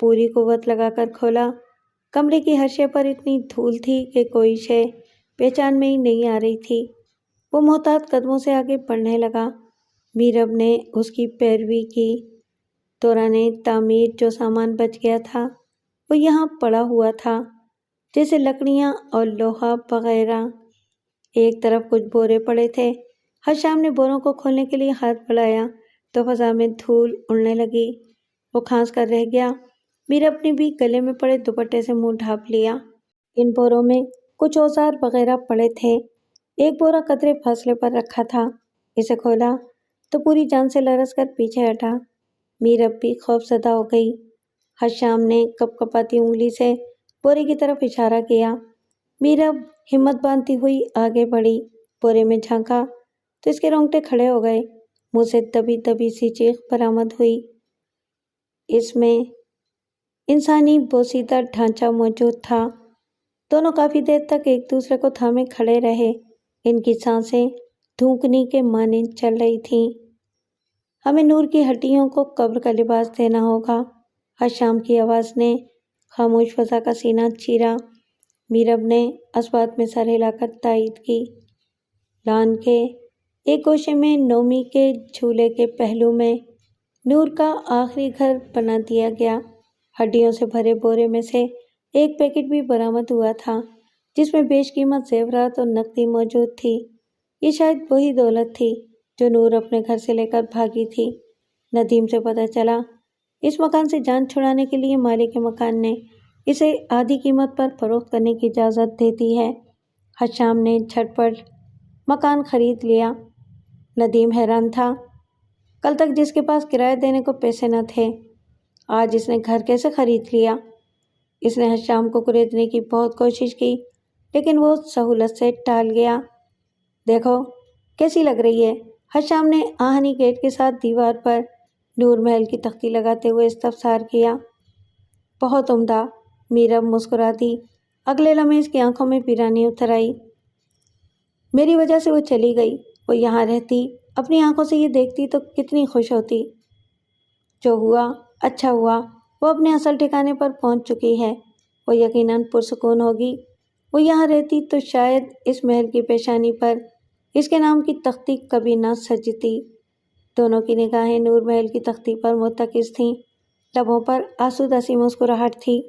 پوری قوت لگا کر کھولا۔ کمرے کی ہر شے پر اتنی دھول تھی کہ کوئی شے پہچان میں ہی نہیں آ رہی تھی۔ وہ محتاط قدموں سے آگے بڑھنے لگا۔ میرب نے اس کی پیروی کی۔ دوران تعمیر جو سامان بچ گیا تھا وہ یہاں پڑا ہوا تھا، جیسے لکڑیاں اور لوہا وغیرہ۔ ایک طرف کچھ بورے پڑے تھے۔ حشام نے بوروں کو کھولنے کے لیے ہاتھ بڑھایا تو فضا میں دھول اڑنے لگی۔ وہ کھانس کر رہ گیا۔ میرب نے بھی گلے میں پڑے دوپٹے سے منہ ڈھانپ لیا۔ ان بوروں میں کچھ اوزار وغیرہ پڑے تھے۔ ایک بورا قدرے فاصلے پر رکھا تھا۔ اسے کھولا تو پوری جان سے لرز کر پیچھے ہٹا۔ میرب بھی خوف زدہ ہو گئی۔ حشام نے کپ کپاتی انگلی سے بورے کی طرف اشارہ کیا۔ میرب ہمت باندھتی ہوئی آگے بڑھی۔ بورے میں جھانکا تو اس کے رونگٹے کھڑے ہو گئے۔ منہ سے دبی دبی سی چیخ برآمد ہوئی۔ اس میں انسانی بوسیدہ ڈھانچہ موجود تھا۔ دونوں کافی دیر تک ایک دوسرے کو تھامے کھڑے رہے۔ ان کی سانسیں دھونکنی کے مانند چل رہی تھیں۔ ہمیں نور کی ہڈیوں کو قبر کا لباس دینا ہوگا، حشام کی آواز نے خاموش فضا کا سینہ چیرا۔ میرب نے اثبات میں سر ہلا کر تائید کی۔ لان کے ایک گوشے میں نومی کے جھولے کے پہلو میں نور کا آخری گھر بنا دیا گیا۔ ہڈیوں سے بھرے بورے میں سے ایک پیکٹ بھی برآمد ہوا تھا جس میں بیش قیمت زیورات اور نقدی موجود تھی۔ یہ شاید وہی دولت تھی جو نور اپنے گھر سے لے کر بھاگی تھی۔ ندیم سے پتہ چلا اس مکان سے جان چھڑانے کے لیے مالک مکان نے اسے آدھی قیمت پر فروخت کرنے کی اجازت دے دی ہے۔ حشام نے جھٹ پٹ مکان خرید لیا۔ ندیم حیران تھا۔ کل تک جس کے پاس کرایہ دینے کو پیسے نہ تھے، آج اس نے گھر کیسے خرید لیا؟ اس نے حشام کو خریدنے کی بہت کوشش کی لیکن وہ سہولت سے ٹال گیا۔ دیکھو کیسی لگ رہی ہے؟ حشام نے آہنی گیٹ کے ساتھ دیوار پر نور محل کی تختی لگاتے ہوئے استفسار کیا۔ بہت عمدہ، میرب مسکرا دی۔ اگلے لمحے اس کی آنکھوں میں ویرانی اتر آئی۔ میری وجہ سے وہ چلی گئی۔ وہ یہاں رہتی، اپنی آنکھوں سے یہ دیکھتی تو کتنی خوش ہوتی۔ جو ہوا اچھا ہوا، وہ اپنے اصل ٹھکانے پر پہنچ چکی ہے۔ وہ یقیناً پرسکون ہوگی۔ وہ یہاں رہتی تو شاید اس محل کی پیشانی پر اس کے نام کی تختی کبھی نہ سجتی۔ دونوں کی نگاہیں نور محل کی تختی پر مرتکز تھیں۔ لبوں پر آسودہ سی مسکراہٹ تھی۔